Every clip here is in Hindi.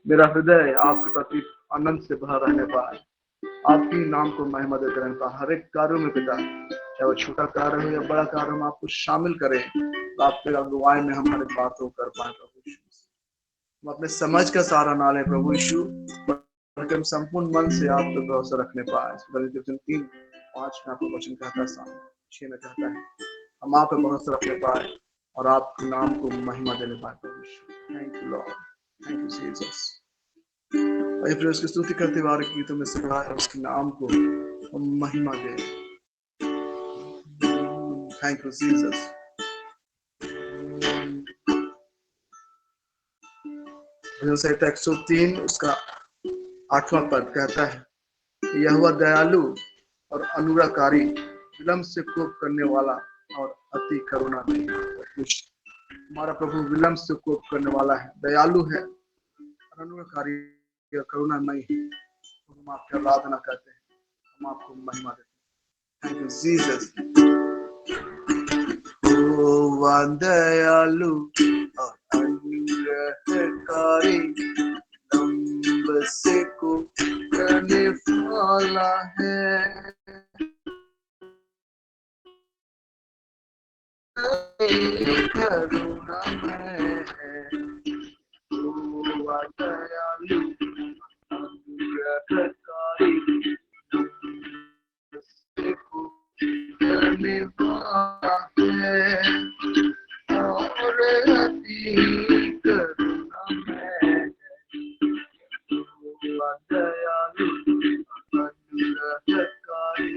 मेरा हृदय आपके प्रति आनंद से भरा रहने पाए, आपकी नाम को महिमा देते रहने पाए हर एक कार्यों में पिता, चाहे वो छोटा कार्य हो या बड़ा कार्य, हम आपको शामिल करें तो आपके अगुवाई में हम हर एक बात को कर पाए प्रभु यीशु। हम अपने समझ का सहारा ना लें प्रभु यीशु, बल्कि हम संपूर्ण मन से आप पे भरोसा रखने पाए। 3:5 में आपका वचन कहता है, 6 में कहता है, हम आप पे भरोसा रखने पाए और आपके नाम को महिमा देने पाए प्रभु यीशु। Thank you lord, thank you Jesus. और फिर उसकी स्तुति करते हुए आगे गीतों में सुना है, उसके नाम को हम महिमा दें। Thank you Jesus. भजन संहिता 103 उसका 8वां पद कहता है, यहोवा दयालु और अनुग्रहकारी, विलम्ब से कोप करने वाला और अति करुणा नहीं। हमारा प्रभु विलम्ब से कोप करने वाला है, दयालु है और अनुग्रहकारी या करुणा नहीं है। हम आपकी आराधना करते हैं, हम आपको महिमा देते हैं। Thank you Jesus. यहोवा दयालु और अनुग्रहकारी, विलम्ब से कोप करने वाला है, करुणा है। यहोवा दयालु अनुग्रहकारी, विलम्ब से कोप करने वाला है और अति करुणा है। यहोवा दयालु अनुग्रहकारी।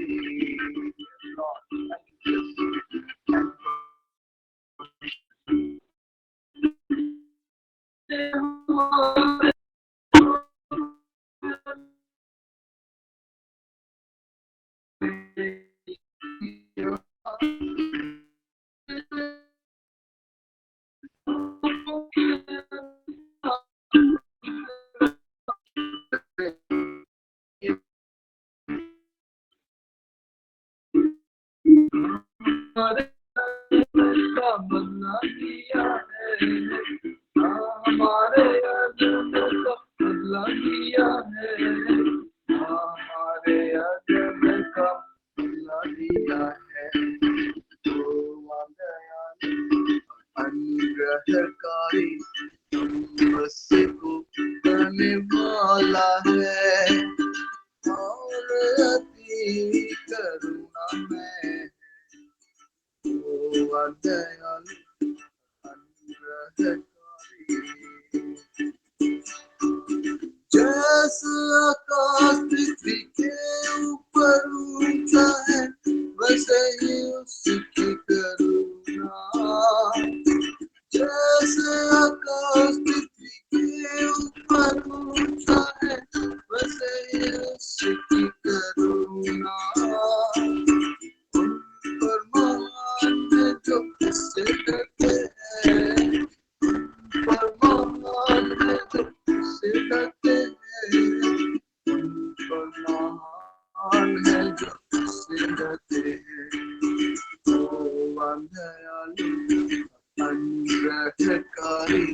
बदला दिया है, हमारे अधर्म का बदला दिया है, हमारे अधर्म का बदला दिया है। यहोवा दयालु अनुग्रहकारी, विलम्ब से कोप करने वाला है और अति करुणा है। यहोवा दयालु अनुग्रहकारी। जैसे आकाश पृथ्वी के ऊपर ऊंचा है, वैसे ही उसकी करुणा। जैसे आकाश पृथ्वी के ऊपर ऊंचा है, वैसे ही उसकी करुणा। उन पर महान है जो उससे डरते हैं, उन पर महान है जो उससे डरते हैं, उन पर महान है जो उससे डरते हैं। यहोवा दयालु अनुग्रहकारी,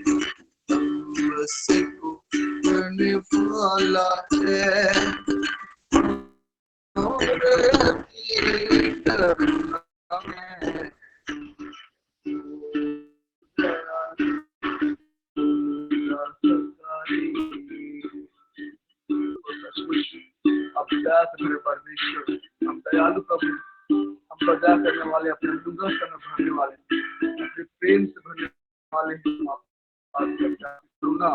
विलम्ब से कोप करने वाला है और अति करुणा है। अब दया से मेरे परमेश्वर, हम दयालु प्रभु, हम प्रजा करने वाले, अपने अनुग्रह से भरने वाले, अपने प्रेम से भरने वाले, करुणा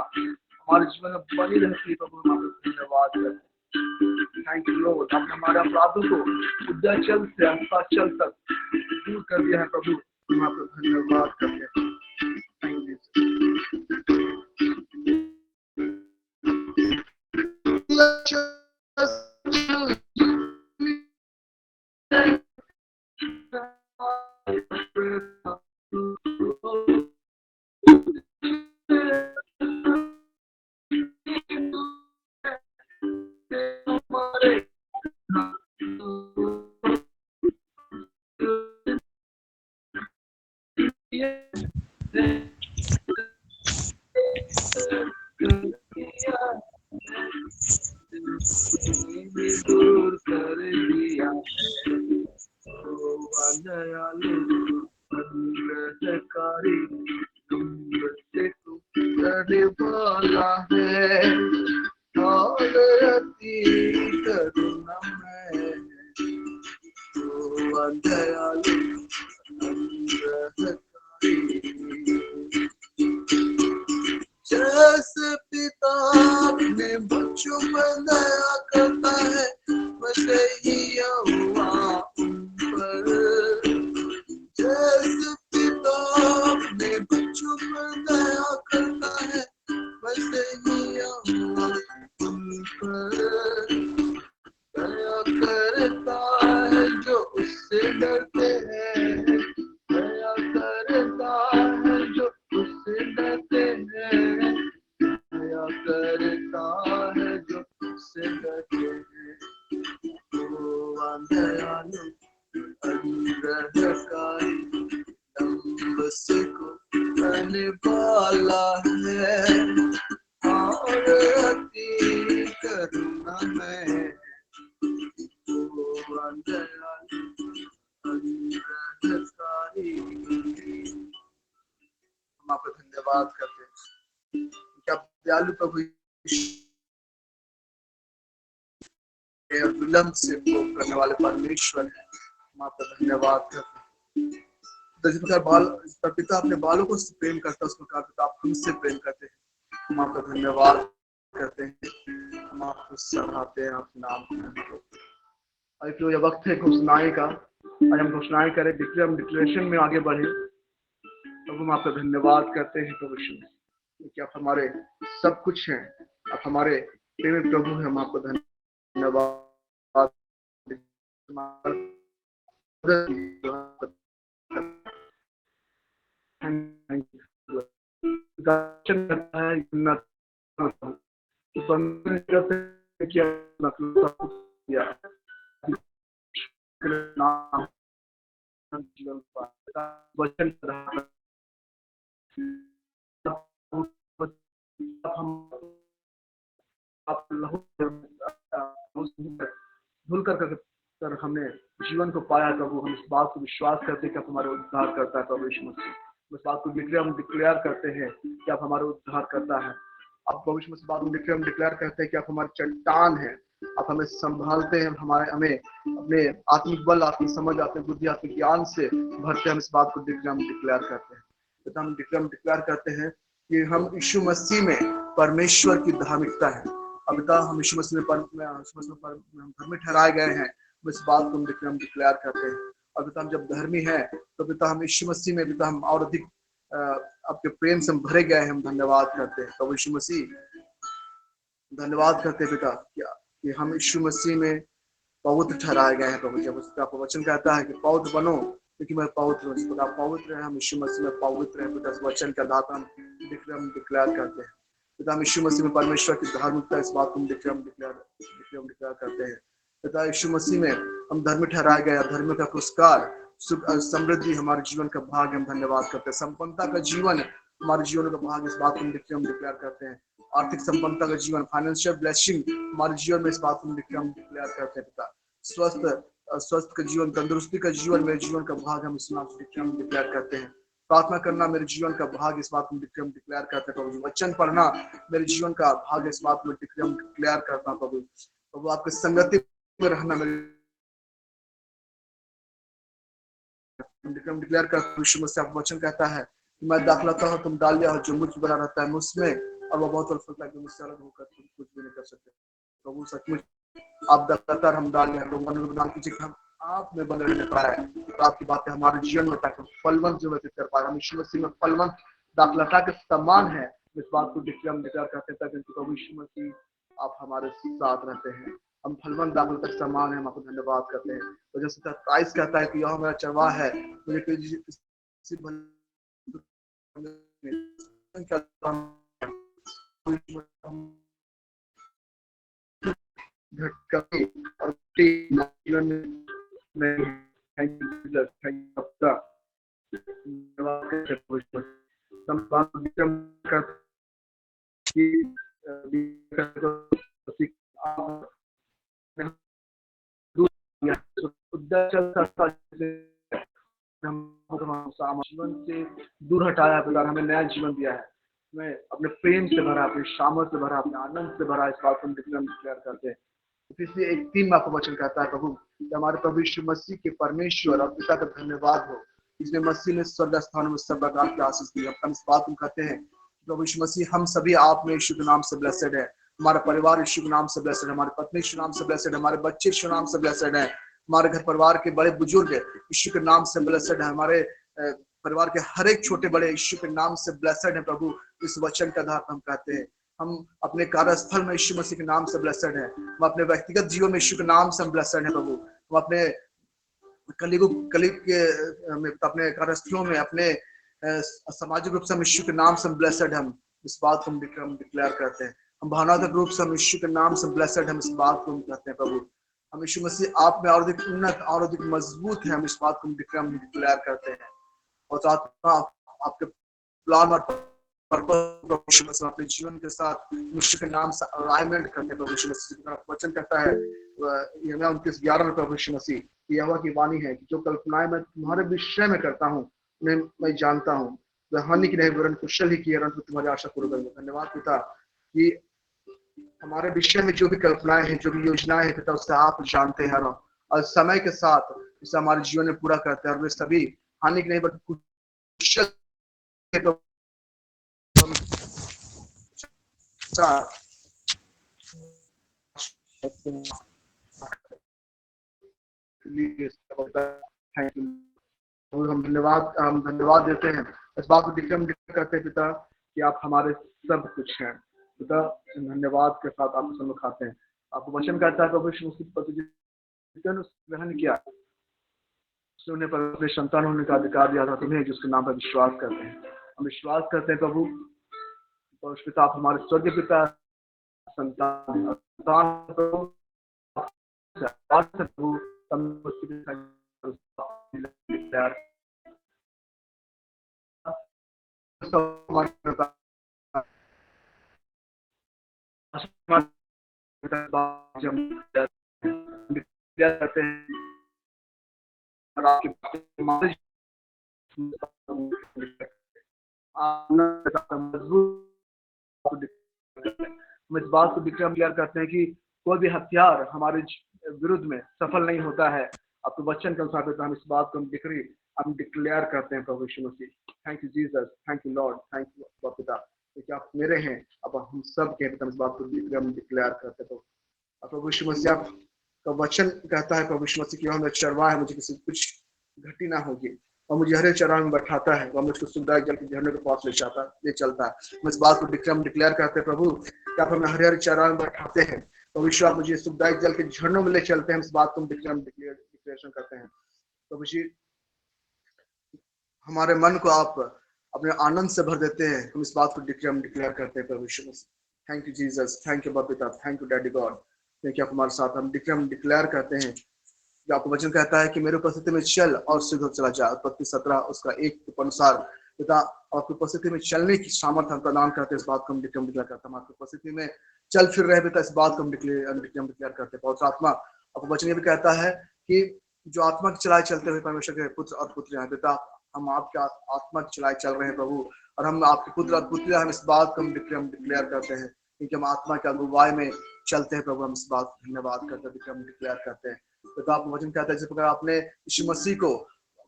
हमारे जीवन में बनी रहती है प्रभु, हम आपको धन्यवाद करते हैं। थैंक यू लॉर्ड, आपने हमारे अपराधों को उद्याचल से अस्ताचल तक दूर कर दिया है प्रभु, हम आपको धन्यवाद करते हैं। थैंक चुप दया करता है, वैसे ही यहोवा उन पर। जैसे पिता अपने बच्चों पर दया करता है, वैसे ही यहोवा उन पर दया करता है जो उससे डरते हैं, दया करता है जो उससे डरते हैं, दया करता है जो उससे डरते हैं। यहोवा दयालु अनुग्रहकारी, लंबे को करने वाला है और अति करुणा है। यहोवा दयालु अनुग्रहकारी। हम आपका धन्यवाद करते हैं कि आप दयालु प्रभु विलंब से उपयोग करने वाले परमेश्वर है। हम आपका धन्यवाद करते हैं। जिस प्रकार पिता अपने बालों को प्रेम करता है, उस प्रकार पिता आप हमसे प्रेम करते हैं। हम आपका धन्यवाद करते हैं, हम आपको सराहते हैं, आपके नाम को। यह वक्त है घोषणाएं का। आज हम घोषणाएं करें, हम डिक्लेरेशन में आगे बढ़े। तो हम आपका धन्यवाद करते हैं प्रभु यीशु, कि आप हमारे सब कुछ हैं, आप हमारे प्रेमी प्रभु हैं। हम आपको धन्यवाद वचन आप भूल कर हमने जीवन को पाया प्रभु। हम इस बात को विश्वास करते हैं कि आप हमारे उद्धार करता है प्रभु यीशु मसीह। इस बात को हम डिक्लेयर करते हैं कि आप हमारे उद्धार करता है। आप प्रभु यीशु मसीह बात को हम डिक्लेयर करते हैं कि आप हमारे चट्टान हैं, आप हमें संभालते हैं, हमें अपने आत्मिक बल, आत्मिक समझ, आत्मिक बुद्धि, आत्मिक ज्ञान से भरते। हम इस बात को डिक्लेयर करते हैं। तो हम डिक्लेयर करते हैं कि हम यीशु मसीह में परमेश्वर की धार्मिकता है। अब पिता हम यीशु मसीह में धर्मी ठहराए गए हैं। इस बात को हम डिक्लेयर करते हैं। और पिता हम जब धर्मी हैं तो पिता हम यीशु मसीह में पिता हम और अधिक आपके प्रेम से हम भरे गए हैं। हम धन्यवाद करते हैं प्रभु यीशु मसीह, धन्यवाद करते हैं पिता कि हम यीशु मसीह में पवित्र ठहराए गए हैं प्रभु। जब उसका वचन कहता है कि पवित्र बनो क्योंकि मैं पवित्र हूँ, इस प्रकार पवित्र है। हम यीशु मसीह में पवित्र हैं पिता। इस वचन के आधार पर हम डिक्लेयर करते हैं पिता हम यीशु मसीह में परमेश्वर की धार्मिकता, इस बात को हम डिक्लेयर करते हैं पिता। यीशु मसीह में हम धर्मी ठहराए गए, धर्म का पुरस्कार, सुख समृद्धि हमारे जीवन का भाग। हम धन्यवाद करते हैं। संपन्नता का जीवन हमारे जीवन का भाग, इस बात को हम डिक्लेयर करते हैं। आर्थिक संपन्नता का जीवन, फाइनेंशियल ब्लेसिंग हमारे जीवन में, इस बात को हम डिक्लेयर करते हैं पिता। स्वस्थ का जीवन, तंदुरुस्ती का जीवन मेरे जीवन का भाग, हम इस बात को डिक्लेयर करते हैं। प्रार्थना करना मेरे जीवन का भाग, इस बात को हम डिक्लेयर करते हैं प्रभु। वचन पढ़ना मेरे जीवन का भाग, इस बात को डिक्लेयर करता हूँ प्रभु। प्रभु आपके संगति में रहना मेरे डिक्लेयर करता हूँ। यीशु मसीह आपका वचन कहता है कि मैं दाखलता हूँ तुम डालिया हो, जो मुझ बना रहता है मुझमें और वह बहुत फल है, मुझसे अलग होकर तुम कुछ भी नहीं कर सकते प्रभु। सचमुच आप दाखलता, हम डालिया प्रदान कीजिए कि हम आप में बने रहने पाए और आपकी बातें हमारे जीवन में ताकि फलवंत जो व्यतीत कर पाए। हम यीशु मसीह में फलवंत दाखलता के समान है, इस बात को डिक्लेयर करते हैं ताकि प्रभु यीशु मसीह आप हमारे साथ रहते हैं। हम फलवंत दाखलता के समान है, हम आपको धन्यवाद करते हैं। तो जैसे क्राइस्ट कहता है कि यह मेरा चरवाहा है, मुझे किसी और जीवन में जीवन से दूर हटाया पिता, हमें नया जीवन दिया है, हमें अपने प्रेम से भरा, अपने सामर्थ से भरा, अपने आनंद से भरा। इस बात को हम डिक्लेयर करते हैं। इसलिए एक 3 आपको वचन कहता है प्रभु कि हमारे प्रभु यीशु मसीह के परमेश्वर और पिता का धन्यवाद हो, इसमें मसीह ने स्वर्ग स्थानों में सब प्रकार की आशीष दी। हम इस बात को कहते हैं प्रभु यीशु मसीह हम सभी आप में यीशु के नाम से ब्लेसेड है। हमारा परिवार यीशु के नाम से ब्लेसेड है, हमारी पत्नी यीशु के नाम से ब्लेसेड है, हमारे बच्चे यीशु के नाम से ब्लेसेड है, हमारे घर परिवार के बड़े बुजुर्ग यीशु के नाम से ब्लेसेड है, हमारे परिवार के हर एक छोटे बड़े यीशु के नाम से ब्लेसेड है प्रभु। इस वचन के आधार पर हम कहते हैं हम अपने कार्यस्थल में यीशु मसीह के नाम से ब्लेसेड है, हम अपने व्यक्तिगत जीवन में यीशु के नाम से हम ब्लेसेड है प्रभु। हम अपने कलीग के अपने कार्यस्थलों में अपने सामाजिक रूप से हम यीशु के नाम से ब्लेसेड हम इस बात को हम डिक्लेयर करते हैं। हम भावनात्मक रूप से हम यीशु के नाम से ब्लेसेड हम इस बात को हम कहते हैं प्रभु। हम यीशु मसीह आप में और अधिक उन्नत और अधिक मजबूत है, हम इस बात को हम डिक्लेयर करते हैं। और आपके प्लान और पर्पस अपने जीवन के साथ यीशु के नाम से अलाइनमेंट करते हैं प्रभु। यीशु मसीह वचन कहता है यिर्मयाह 29:11 में प्रभु यीशु मसीह यहोवा की वाणी है कि जो कल्पनाएं मैं तुम्हारे विषय में करता हूँ उन्हें मैं जानता हूँ, वह हानि की नहीं वरन कुशल ही की है, तुम्हारी आशा पूरी करूंगा। धन्यवाद पिता कि हमारे विषय में जो भी कल्पनाएं हैं, जो भी योजनाएं हैं पिता, उससे आप जानते हैं और समय के साथ उसे हमारे जीवन में पूरा करते हैं और वे सभी हानि की नहीं बल्कि कुशल हम धन्यवाद देते हैं, इस बात को डिक्लेयर करते हैं पिता कि आप हमारे सब कुछ हैं पिता। धन्यवाद के साथ आप सब खाते हैं। आपको वचन कहता है प्रभु यीशु मसीह ग्रहण किया, उसने पर अपने संतान होने का अधिकार दिया था तुम्हें जिसके नाम पर विश्वास करते हैं। हम विश्वास करते हैं प्रभु और पिता आप हमारे स्वर्गीय पिता संतान करते हैं हम इस बात को डिक्लेयर करते हैं कि कोई भी हथियार हमारे विरुद्ध में सफल नहीं होता है। आपके वचन के अनुसार हम इस बात को हम डिक्लेयर करते हैं प्रभु यीशु मसीह। Thank you Jesus, thank you lord, thank you पिता क्योंकि आप मेरे हैं। अब हम सब के इस बात को हम डिक्लेयर करते हैं प्रभु यीशु मसीह। आपका वचन कहता है प्रभु यीशु मसीह की वह चरवाहा है, मुझे किसी कुछ घटी ना होगी और मुझे हरे चराह में बैठाता है, वह मुझको सुखदायक जल के झरने के पास ले चलता है। हम इस बात को डिक्लेयर करते हैं प्रभु कि आप हमें हरे चराह में बैठाते हैं, प्रभु आप मुझे सुखदायक जल के झरनों में ले चलते हैं। इस बात को हम डिक्लेरेशन करते हैं प्रभु जी। हमारे मन को आप अपने आनंद से भर देते हैं, हम इस बात को डिक्लेयर करते हैं प्रभु यीशु। Thank you Jesus, thank you पिता, थैंक यू डैडी गॉड क्योंकि आप हमारे साथ हम डिक्लेयर करते हैं। आपका वचन कहता है कि मेरे उपस्थिति में चल और सिद्ध चला जा, उत्पत्ति 17 उसका 1 अनुसार पिता आपकी उपस्थिति में चलने की सामर्थ्य हम प्रदान करते हैं। इस बात को हम डिक्लेयर करते हैं, आपकी उपस्थिति में चल फिर रहे पिता, इस बात को हम डिक्लेयर करते हैं। पवित्र आत्मा आपका वचन ये भी कहता है कि जो आत्मा की चलाए चलते हुए परमेश्वर के पुत्र और पुत्रियां हैं पिता, हम आपके आत्मा की चलाए चल रहे हैं प्रभु और हम आपके पुत्र और पुत्रियां, हम इस बात को हम डिक्लेयर करते हैं क्योंकि हम आत्मा के अगुवाई में चलते हैं प्रभु। हम इस बात को धन्यवाद करते हैं, हम डिक्लेयर करते हैं। तो आप वचन कहता है जिस प्रकार आपने यीशु मसीह को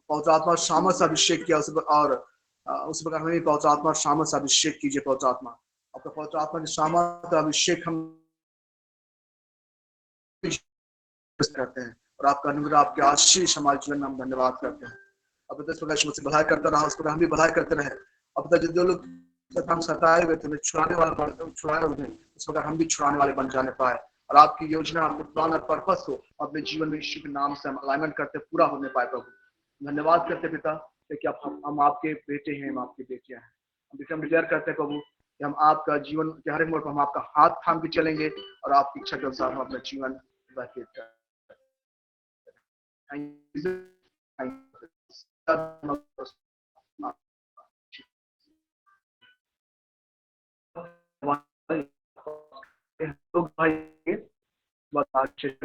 पवित्र आत्मा और सामर्थ से अभिषेक किया और उस प्रकार हमें पवित्र आत्मा और सामर्थ से अभिषेक कीजिए। पवित्र आत्मा आपका पवित्र आत्मा की सामर्थ अभिषेक हम करते हैं और आपका अनुग्रह आपके आशीष हमारे जीवन में हम धन्यवाद करते हैं। अब इस प्रकार यीशु मसीह भलाई करता रहा, उस प्रकार हम भी भलाई करते रहे। अब तक जो लोग हम सताए हुए थे, छुड़ाए हुए, इस प्रकार हम भी छुड़ाने वाले बन जाने पाए और आपकी योजना, आपके प्लान और पर्पस को अपने जीवन में यीशु के नाम से हम अलाइनमेंट करते पूरा होने पाए प्रभु। धन्यवाद करते पिता कि हम आपके बेटे हैं, हम आपकी बेटियां हैं। हम डिक्लेयर करते हैं प्रभु कि हम आपका जीवन के हर मोड़ पर हम आपका हाथ थाम के चलेंगे और आपकी इच्छा के अनुसार हम अपना जीवन व्यतीत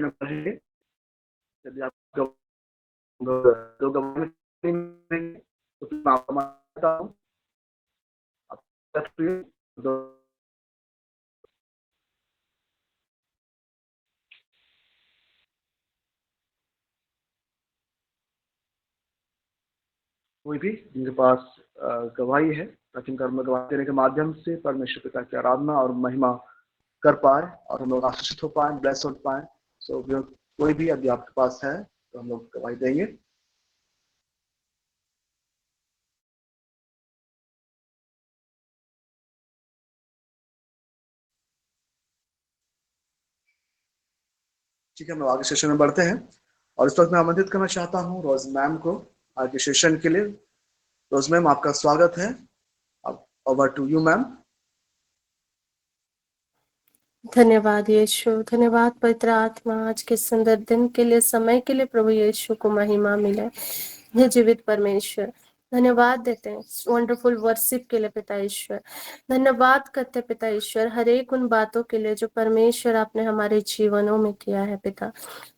करेंगे। यदि आप कोई भी जिनके पास गवाही है, प्राचीन कर्म में गवाही देने के माध्यम से परमेश्वर पिता की आराधना और महिमा कर पाए और हम लोग आशीषित हो पाए, ब्लेस हो पाए। सो कोई भी यदि आपके पास है तो हम लोग गवाही देंगे। ठीक है, हम लोग आगे सेशन में बढ़ते हैं और इस वक्त मैं आमंत्रित करना चाहता हूँ रोज मैम को आगे सेशन के लिए। रोज मैम, आपका स्वागत है। Over to you ma'am. धन्यवाद यीशु, धन्यवाद पवित्र आत्मा, आज के सुंदर दिन के लिए, समय के लिए प्रभु यीशु को महिमा मिले। हे जीवित परमेश्वर, धन्यवाद देते हैं वंडरफुल वर्शिप के लिए पिता ईश्वर। धन्यवाद करते पिता ईश्वर हर एक उन बातों के लिए जो परमेश्वर आपने हमारे जीवनों में किया है पिता।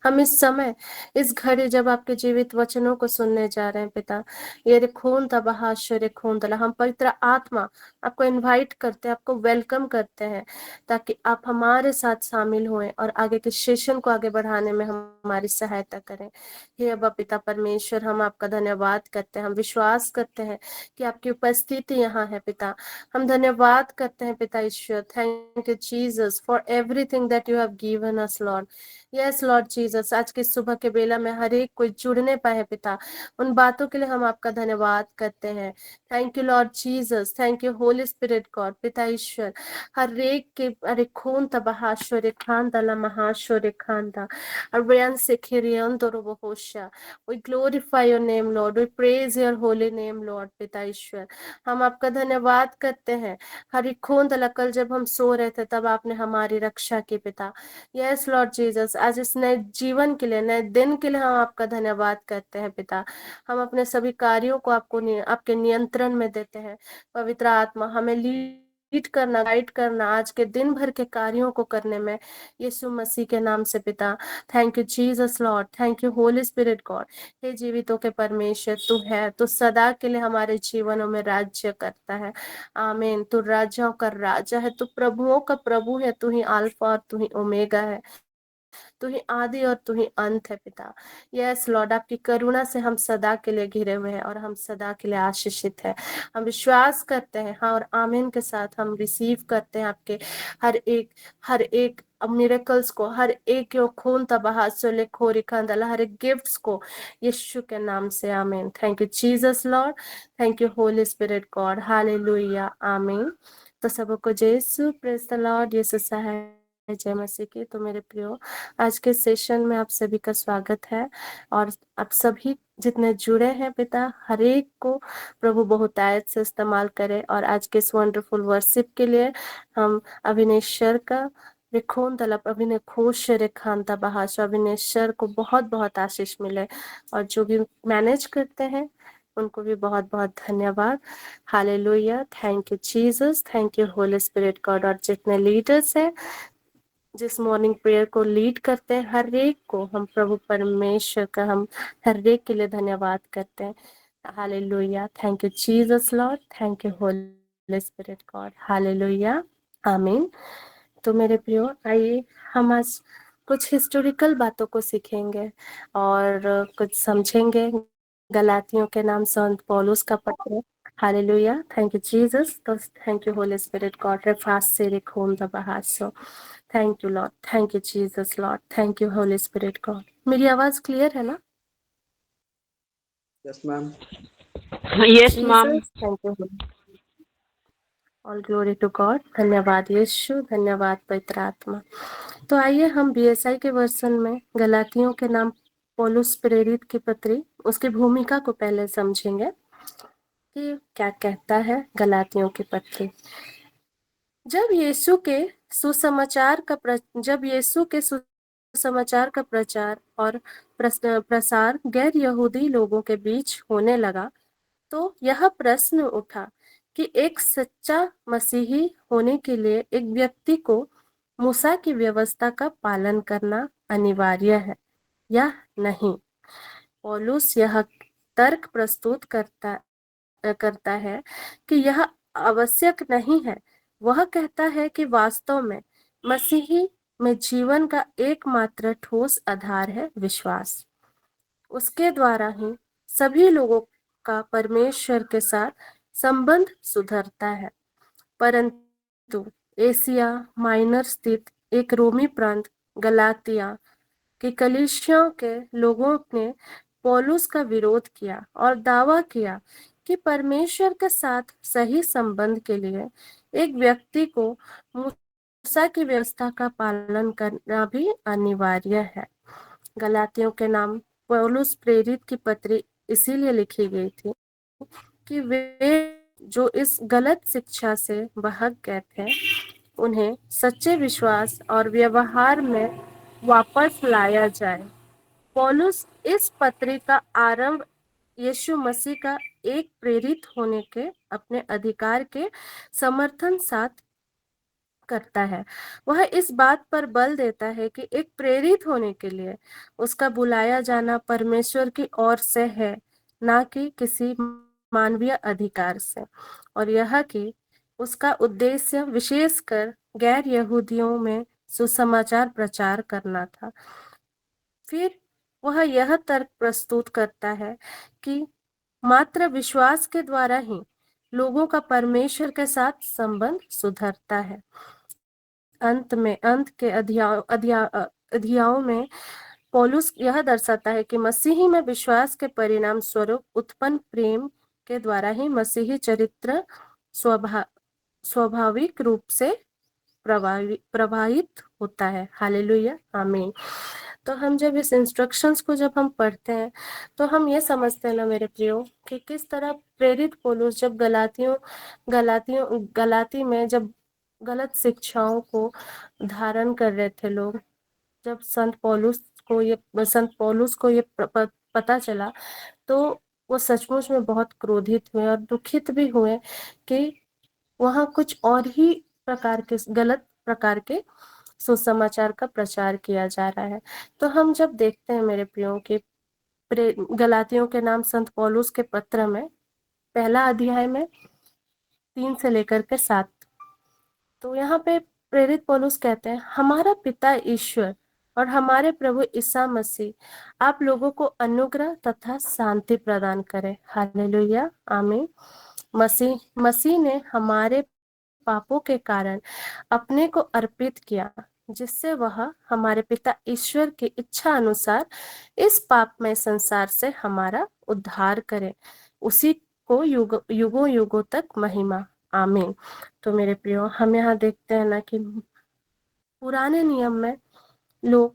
हम इस समय इस घड़ी जब आपके जीवित वचनों को सुनने जा रहे हैं पिता, ये खून तबाहाश्वर खून तला, हम पवित्र आत्मा आपको इनवाइट करते हैं, आपको वेलकम करते हैं ताकि आप हमारे साथ शामिल हुए और आगे के सेशन को आगे बढ़ाने में हमारी सहायता करें। हे अब्बा पिता परमेश्वर, हम आपका धन्यवाद करते हैं, हम विश्वास करते हैं कि आपकी उपस्थिति यहाँ है पिता। हम धन्यवाद करते हैं पिता ईश्वर। Thank you Jesus for everything that you have given us lord. Yes lord Jesus, आज की सुबह के बेला में हर एक कोई जुड़ने पाए पिता, उन बातों के लिए हम आपका धन्यवाद करते हैं। Thank you Lord Jesus, thank you holy spirit God पिता ईश्वर। हर एक के अरे खून तबाहाश्वर खान दला महाश्वर खान दा Arbayan Sekirian Dorobosha. We glorify your name, Lord. We praise your holy name, Lord, पिता ईश्वर। हम आपका धन्यवाद करते हैं। हरी खून कल जब हम सो रहे थे तब आपने हमारी रक्षा की पिता। यस लॉर्ड जीसस, आज इस नए जीवन के लिए, नए दिन के लिए हम आपका धन्यवाद करते हैं पिता। हम अपने सभी कार्यों को आपके नियंत्रण में देते हैं। पवित्र आत्मा हमें लीड करना, गाइड करना आज के दिन भर के कार्यों को करने में, यीशु मसीह के नाम से पिता। Thank you Jesus lord, thank you holy spirit God. हे जीवितों के परमेश्वर, तू है, तू सदा के लिए हमारे जीवनों में राज्य करता है। आमीन। तू राजाओं का राजा है, तू प्रभुओं का प्रभु है, तू ही अल्फा और तू ही ओमेगा है, तू ही आदि और तू ही अंत है पिता। यस लॉर्ड, आपकी करुणा से हम सदा के लिए घिरे हुए हैं और हम सदा के लिए आशीषित है। हम विश्वास करते हैं, हाँ, और आमीन के साथ हम रिसीव करते हैं आपके हर एक मिरेकल्स को, हर एक यो खून तबाह सोले खोरी खंदला, हर एक गिफ्ट्स को यीशु के नाम से। आमीन। Thank you Jesus lord, thank you holy spirit God. Hallelujah. आमीन। तो सबको यीशु प्रेज द लॉर्ड, यीशु सहाय जय मसीह की। तो मेरे प्रियो, आज के सेशन में आप सभी का स्वागत है और आप सभी जितने जुड़े हैं पिता, हर एक को प्रभु बहुतायत से इस्तेमाल करे। और आज के इस वंडरफुल वर्शिप के लिए हम अभिनेश्वर का रिखोन तलब अभिनय खोश रेखांता बहाश अभिनेश्वर को बहुत बहुत आशीष मिले, और जो भी मैनेज करते हैं उनको भी बहुत बहुत धन्यवाद। Hallelujah. Thank you Jesus, thank you holy spirit God. और जितने लीडर्स हैं जिस मॉर्निंग प्रेयर को लीड करते हैं, हर एक को हम प्रभु परमेश्वर का हम हर एक के लिए धन्यवाद करते हैं। Hallelujah. Thank you Jesus lord, thank you holy spirit God. Hallelujah. आमीन। तो मेरे प्रियो, आइए हम आज कुछ हिस्टोरिकल बातों को सीखेंगे और कुछ समझेंगे। गलातियों के नाम संत पौलुस का पत्र। हालेलुया। Thank you Jesus. तो thank you holy spirit God. रेफास से रिखोम द बहासो। Thank you lord, thank you Jesus lord, thank you holy spirit God. मेरी आवाज क्लियर है ना? Yes ma'am. Yes ma'am. Jesus, thank you. All glory to God. धन्यवाद यीशु, धन्यवाद पवित्र आत्मा। तो आइए हम बीएसआई के वर्षन में गलातियों के नाम पौलुस प्रेरित की पत्री, उसकी भूमिका को पहले समझेंगे कि क्या कहता है गलातियों की पत्री। जब यीशु के सुसमाचार का प्रचार और प्रसार गैर यहूदी लोगों के बीच होने लगा, तो यह प्रश्न उठा कि एक सच्चा मसीही होने के लिए एक व्यक्ति को मूसा की व्यवस्था का पालन करना अनिवार्य है या नहीं। पौलुस यह तर्क प्रस्तुत करता है कि यह आवश्यक नहीं है। वह कहता है कि वास्तव में मसीही में जीवन का एकमात्र ठोस आधार है विश्वास। उसके द्वारा ही सभी लोगों का परमेश्वर के साथ संबंध सुधरता है। परंतु एशिया माइनर स्थित एक रोमी प्रांत गलातिया कि कलीसियाओं के लोगों ने पौलुस का विरोध किया और दावा किया कि परमेश्वर के साथ सही संबंध के लिए एक व्यक्ति को मूसा की व्यवस्था का पालन करना भी अनिवार्य है। गलातियों के नाम पौलुस प्रेरित की पत्री इसीलिए लिखी गई थी कि वे जो इस गलत शिक्षा से बहक गए थे उन्हें सच्चे विश्वास और व्यवहार में वापस लाया जाए। पौलुस इस पत्री का आरंभ यीशु मसीह का एक प्रेरित होने के अपने अधिकार के समर्थन साथ करता है। वह इस बात पर बल देता है कि एक प्रेरित होने के लिए उसका बुलाया जाना परमेश्वर की ओर से है, ना कि किसी मानवीय अधिकार से, और यह कि उसका उद्देश्य विशेषकर गैर यहूदियों में सुसमाचार प्रचार करना था। फिर वह यह तर्क प्रस्तुत करता है कि मात्र विश्वास के द्वारा ही लोगों का परमेश्वर के साथ संबंध सुधरता है। अंत के अध्यायों में पौलुस यह दर्शाता है कि मसीही में विश्वास के परिणाम स्वरूप उत्पन्न प्रेम के द्वारा ही मसीही चरित्र स्वाभाविक रूप से प्रभावित होता है। हालेलुया, आमीन। तो हम जब इस इंस्ट्रक्शंस को जब हम पढ़ते हैं तो हम ये समझते हैं ना मेरे प्रियो कि किस तरह प्रेरित पौलुस जब गलाती में जब गलत शिक्षाओं को धारण कर रहे थे लोग, जब संत पौलुस को ये पता चला तो वो सचमुच में बहुत क्रोधित हुए और दुखित भी हुए कि वहाँ कुछ और ही गलत प्रकार के सुसमाचार का प्रचार किया जा रहा है। तो हम जब देखते हैं मेरे प्रियो कि गलातियों के नाम संत पौलुस के पत्र में पहला अध्याय में 3 से लेकर के 7, तो यहाँ पे प्रेरित पौलुस कहते हैं, हमारा पिता ईश्वर और हमारे प्रभु ईसा मसीह आप लोगों को अनुग्रह तथा शांति प्रदान करे। हालेलुया, आमीन। मसीह ने हमारे पापों के कारण अपने को अर्पित किया, जिससे वह हमारे पिता ईश्वर की इच्छा अनुसार इस पापमय संसार से हमारा उद्धार करे। उसी को युगों युगों तक महिमा, आमीन। तो मेरे प्रियो, हम यहाँ देखते हैं ना कि पुराने नियम में लोग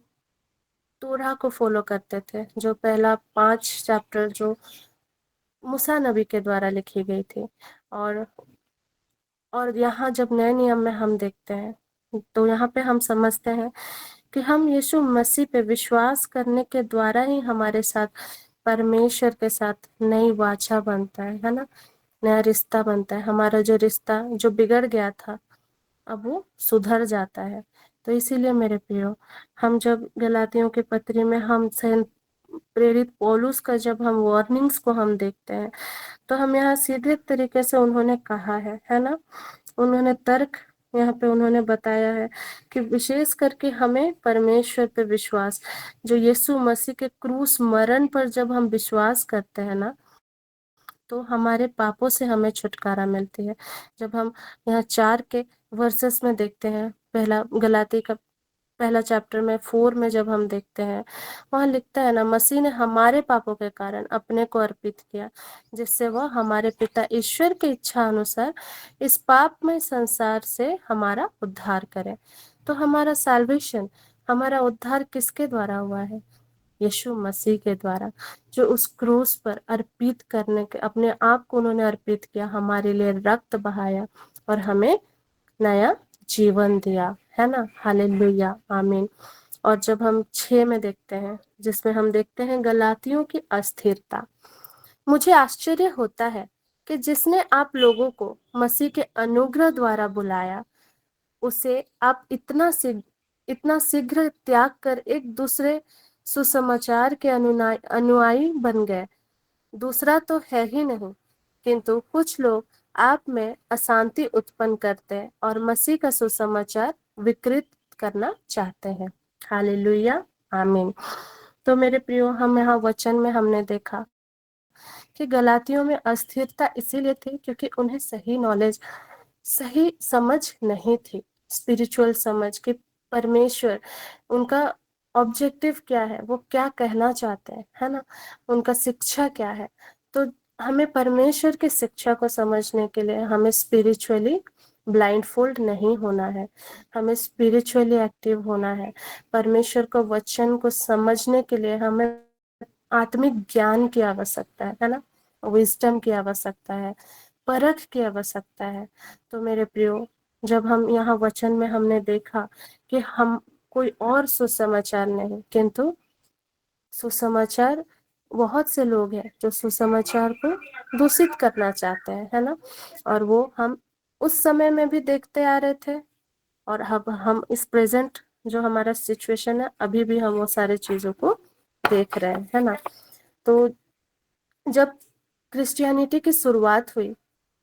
तोरा को फॉलो करते थे, जो पहला 5 चैप्टर जो मूसा नबी के द्वारा लिखी गई थी, और यहाँ जब नए नियम में हम देखते हैं तो यहाँ पे हम समझते हैं कि हम यीशु मसीह पे विश्वास करने के द्वारा ही हमारे साथ परमेश्वर के साथ नई वाचा बनता है ना, नया रिश्ता बनता है। हमारा जो रिश्ता जो बिगड़ गया था अब वो सुधर जाता है। तो इसीलिए मेरे प्रियो, हम जब गलातियों के पत्री में हम प्रेरित पौलुस का जब हम वार्निंग्स को हम देखते हैं तो हम यहाँ सीधे तरीके से उन्होंने कहा है ना, उन्होंने तर्क यहाँ पे उन्होंने बताया है कि विशेष करके हमें परमेश्वर पे विश्वास, जो यीशु मसीह के क्रूस मरण पर जब हम विश्वास करते हैं ना तो हमारे पापों से हमें छुटकारा मिलती है। जब हम यहाँ 4 के वर्सेस में देखते हैं, गलाती का पहला चैप्टर में 4 में जब हम देखते हैं, वहां लिखता है ना, मसीह ने हमारे पापों के कारण अपने को अर्पित किया, जिससे वह हमारे पिता ईश्वर की इच्छा अनुसार इस पापमय संसार से हमारा उद्धार करे। तो हमारा साल्वेशन, हमारा उद्धार किसके द्वारा हुआ है? यीशु मसीह के द्वारा, जो उस क्रूस पर अर्पित करने के अपने आप को उन्होंने अर्पित किया, हमारे लिए रक्त बहाया और हमें नया जीवन दिया, है ना। हालेलुया, आमीन। और जब हम 6 में देखते हैं, जिसमें हम देखते हैं गलातियों की अस्थिरता, मुझे आश्चर्य होता है कि जिसने आप लोगों को मसीह के अनुग्रह द्वारा बुलाया, उसे आप इतना शीघ्र त्याग कर एक दूसरे सुसमाचार के अनुयायी बन गए। दूसरा तो है ही नहीं, किंतु कुछ लोग आप में अशांति उत्पन्न करते हैं और मसीह का सुसमाचार विकृत करना चाहते हैं। हालेलुया, आमीन। तो मेरे प्रियो, हम यहाँ वचन में हमने देखा कि गलातियों में अस्थिरता इसीलिए थी क्योंकि उन्हें सही नॉलेज, सही समझ नहीं थी। स्पिरिचुअल समझ कि परमेश्वर उनका ऑब्जेक्टिव क्या है, वो क्या कहना चाहते हैं, है ना, उनका शिक्षा क्या है। तो हमें परमेश्वर की शिक्षा को समझने के लिए हमें स्पिरिचुअली ब्लाइंड फोल्ड नहीं होना है, हमें स्पिरिचुअली एक्टिव होना है। परमेश्वर को वचन को समझने के लिए हमें आत्मिक ज्ञान की आवश्यकता है ना, विजडम की आवश्यकता है, परख की आवश्यकता है। तो मेरे प्रियो, जब हम यहाँ वचन में हमने देखा कि हम कोई और सुसमाचार नहीं, किंतु सुसमाचार, बहुत से लोग हैं जो सुसमाचार को दूषित करना चाहते हैं, है ना, और वो हम उस समय में भी देखते आ रहे थे, और अब हम इस प्रेजेंट जो हमारा सिचुएशन है अभी भी हम वो सारे चीजों को देख रहे हैं, है ना। तो जब क्रिश्चियनिटी की शुरुआत हुई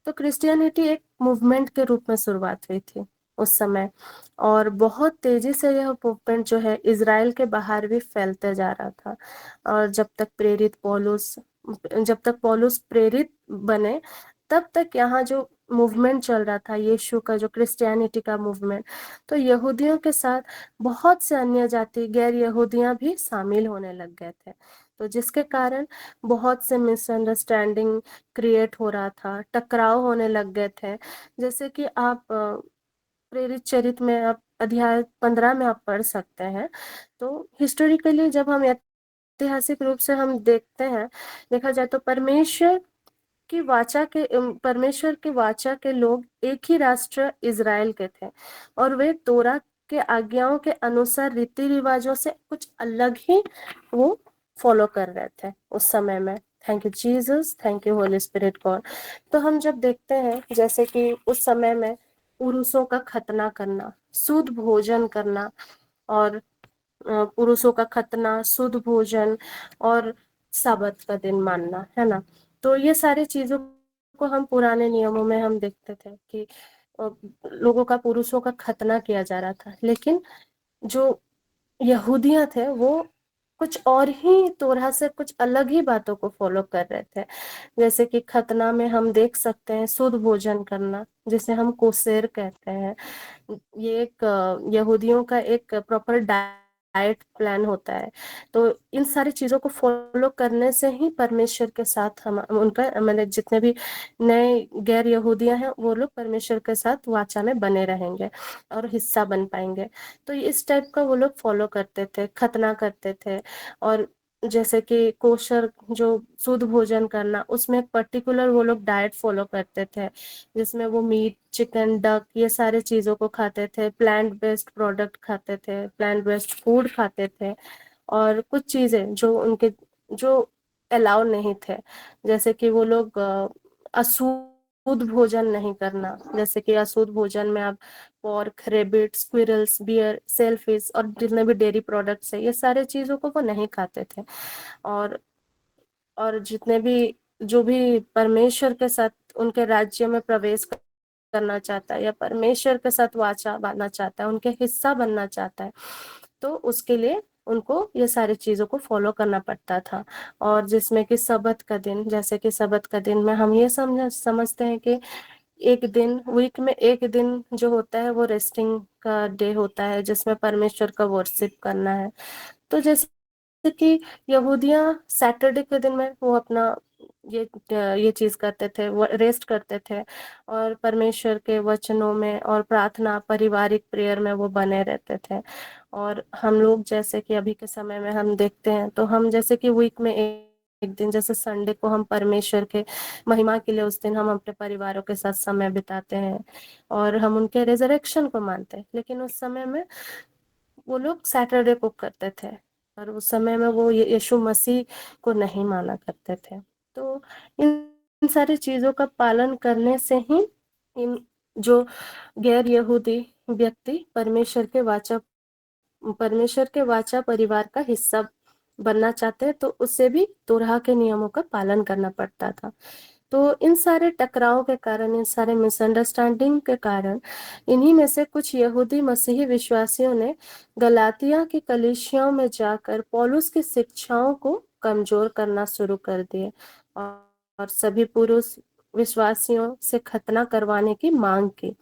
तो क्रिश्चियनिटी एक मूवमेंट के रूप में शुरुआत हुई थी उस समय, और बहुत तेजी से यह मूवमेंट जो है इजराइल के बाहर भी फैलते जा रहा था। और जब तक पौलुस प्रेरित बने तब तक यहाँ जो मूवमेंट चल रहा था यीशु का, जो क्रिश्चियनिटी का मूवमेंट, तो यहूदियों के साथ बहुत से अन्य जाति गैर यहूदियां भी शामिल होने लग गए थे। तो जिसके कारण बहुत से मिसअंडरस्टैंडिंग क्रिएट हो रहा था, टकराव होने लग गए थे। जैसे कि आप प्रेरित चरित्र में आप अध्याय 15 में आप पढ़ सकते हैं। तो हिस्टोरिकली जब हम ऐतिहासिक रूप से हम देखते हैं, देखा जाए तो परमेश्वर की वाचा के लोग एक ही राष्ट्र इजराइल के थे, और वे तोरा के आज्ञाओं के अनुसार रीति रिवाजों से कुछ अलग ही वो फॉलो कर रहे थे उस समय में। Thank you Jesus, thank you holy spirit God. तो हम जब देखते हैं जैसे कि उस समय में पुरुषों का खतना करना, शुद्ध भोजन करना, और पुरुषों का खतना, शुद्ध भोजन और साबत का दिन मानना, है ना। तो ये सारी चीजों को हम पुराने नियमों में हम देखते थे कि लोगों का, पुरुषों का खतना किया जा रहा था, लेकिन जो यहूदियां थे वो कुछ और ही तरह से कुछ अलग ही बातों को फॉलो कर रहे थे। जैसे कि खतना में हम देख सकते हैं शुद्ध भोजन करना, जिसे हम कोसेर कहते हैं। ये एक यहूदियों का एक प्रॉपर डाइट प्लान होता है। तो इन सारी चीजों को फॉलो करने से ही परमेश्वर के साथ हम उनका, मतलब जितने भी नए गैर यहूदियां हैं वो लोग परमेश्वर के साथ वाचा में बने रहेंगे और हिस्सा बन पाएंगे। तो इस टाइप का वो लोग फॉलो करते थे, खतना करते थे। और जैसे कि कोशर, जो शुद्ध भोजन करना, उसमें पर्टिकुलर वो लोग डाइट फॉलो करते थे, जिसमें वो मीट, चिकन, डक, ये सारे चीजों को खाते थे, प्लांट बेस्ड प्रोडक्ट खाते थे, प्लांट बेस्ड फूड खाते थे। और कुछ चीजें जो उनके जो अलाउ नहीं थे, जैसे कि वो लोग अशुद्ध भोजन नहीं करना। जैसे कि अशुद्ध भोजन में आप pork, rabbit, squirrels, bear, shellfish और जितने भी डेयरी प्रोडक्ट्स है, ये सारे चीजों को वो नहीं खाते थे। और जितने भी, जो भी परमेश्वर के साथ उनके राज्य में प्रवेश करना चाहता है या परमेश्वर के साथ वाचा बांधना चाहता है, उनके हिस्सा बनना चाहता है, तो उसके लिए उनको ये सारी चीजों को फॉलो करना पड़ता था। और जिसमें कि सबत का दिन, जैसे कि सबत का दिन में हम ये समझते हैं कि एक दिन, वीक में एक दिन जो होता है वो रेस्टिंग का डे होता है, जिसमें परमेश्वर का वर्शिप करना है। तो जैसे कि यहूदियां सैटरडे के दिन में वो अपना ये चीज करते थे, वो रेस्ट करते थे, और परमेश्वर के वचनों में और प्रार्थना, पारिवारिक प्रेयर में वो बने रहते थे। और हम लोग जैसे कि अभी के समय में हम देखते हैं, तो हम जैसे कि वीक में एक दिन, जैसे संडे को, हम परमेश्वर के महिमा के लिए उस दिन हम अपने परिवारों के साथ समय बिताते हैं और हम उनके रिजरेक्शन को मानते हैं। लेकिन उस समय में वो लोग सैटरडे को करते थे, और उस समय में वो यीशु मसीह को नहीं माना करते थे। तो इन सारी चीजों का पालन करने से ही इन जो गैर यहूदी व्यक्ति परमेश्वर के वाचा परिवार का हिस्सा बनना चाहते हैं, तो उससे भी तोराह के नियमों का पालन करना पड़ता था। तो इन सारे टकराव के कारण, इन सारे मिसअंडरस्टैंडिंग के कारण, इन्हीं में से कुछ यहूदी मसीही विश्वासियों ने गलातिया की कलीसियाओं में जाकर पौलुस की शिक्षाओं को कमजोर करना शुरू कर दिए। और सभी पुरुष विश्वासियों से खतना करवाने की मांग की।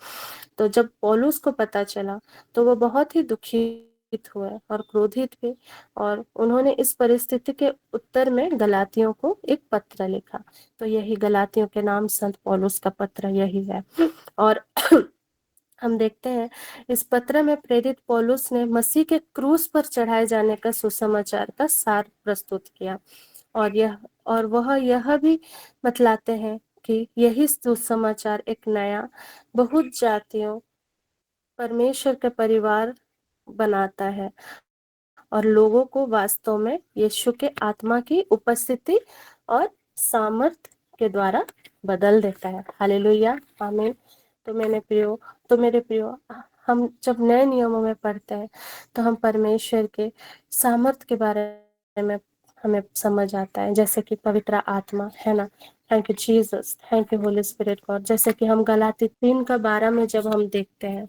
तो जब पौलुस को पता चला तो वो बहुत ही दुखित हुए और क्रोधित भी, और उन्होंने इस परिस्थिति के उत्तर में गलातियों को एक पत्र लिखा। तो यही गलातियों के नाम संत पौलुस का पत्र यही है। और हम देखते हैं इस पत्र में प्रेरित पौलुस ने मसीह के क्रूस पर चढ़ाए जाने का सुसमाचार का सार प्रस्तुत किया, और वह यह भी बतलाते हैं कि यही सुसमाचार एक नया बहुत जातियों परमेश्वर का परिवार बनाता है और लोगों को वास्तव में यीशु के आत्मा की उपस्थिति और सामर्थ के द्वारा बदल देता है। हालेलुया, आमीन। तो मेरे प्रियो, हम जब नए नियमों में पढ़ते हैं तो हम परमेश्वर के सामर्थ के बारे में हमें समझ आता है, जैसे कि पवित्र आत्मा है ना। Thank you Jesus, thank you holy spirit God. जैसे कि हम गलाती 3:12 में जब हम देखते हैं,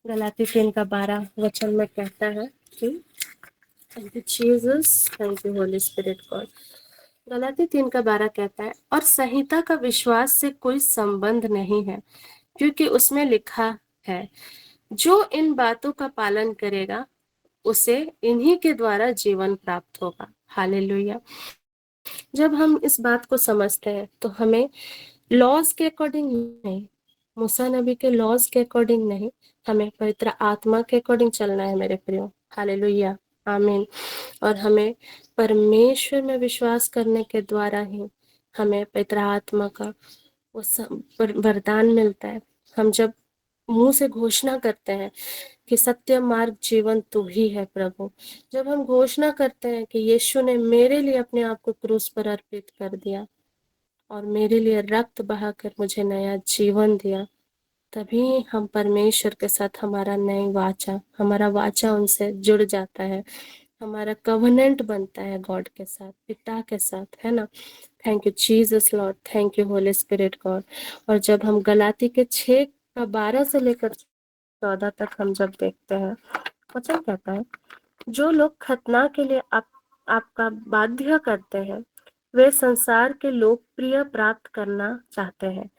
गलाती 3:12 वचन में कहता है कि thank you Jesus, thank you holy spirit God. गलाती 3:12 कहता है, और संहिता का विश्वास से कोई संबंध नहीं है, क्योंकि उसमें लिखा है, जो इन बातों का पालन करेगा उसे इन्हीं के द्वारा जीवन प्राप्त होगा। हालेलुया। जब हम इस बात को समझते हैं तो हमें लॉज के अकॉर्डिंग नहीं, मूसा नबी के लॉज के अकॉर्डिंग नहीं, हमें पवित्र आत्मा के अकॉर्डिंग चलना है मेरे प्रियो। हालेलुया, आमीन। और हमें परमेश्वर में विश्वास करने के द्वारा ही हमें पवित्र आत्मा का वो वरदान मिलता है। हम जब मुंह से घोषणा करते हैं कि सत्य मार्ग जीवन तू ही है प्रभु, जब हम घोषणा करते हैं कि यीशु ने मेरे लिए अपने आप को क्रूस पर अर्पित कर दिया और मेरे लिए रक्त बहाकर मुझे नया जीवन दिया, तभी हम परमेश्वर के साथ हमारा वाचा उनसे जुड़ जाता है, हमारा कवनेंट बनता है गॉड के साथ, पिता के साथ, है ना। Thank you Jesus lord, thank you holy spirit God. और जब हम गलाती के 6:12 से लेकर 14 तक हम जब देखते हैं, वचन कहता है, जो लोग खतना के लिए आपका बाध्य करते हैं वे संसार के लोकप्रिय प्राप्त करना चाहते हैं।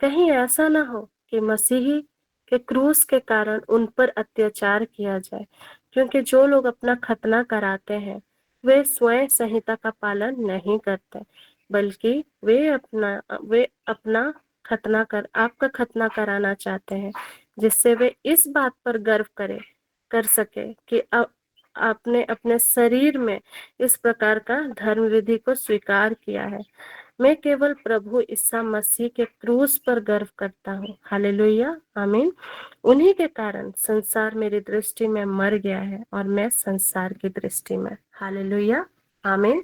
कहीं ऐसा ना हो कि मसीही के क्रूस के कारण उन पर अत्याचार किया जाए, क्योंकि जो लोग अपना खतना कराते हैं वे स्वयं संहिता का पालन नहीं करते, बल्कि वे अपना आपका खतना कराना चाहते हैं, जिससे वे इस बात पर गर्व कर सके कि आपने अपने शरीर में इस प्रकार का धर्म विधि को स्वीकार किया है। मैं केवल प्रभु ईसा मसीह के क्रूस पर गर्व करता हूँ। हालेलुया, आमीन। उन्हीं के कारण संसार मेरी दृष्टि में मर गया है और मैं संसार की दृष्टि में। हालेलुया, आमीन।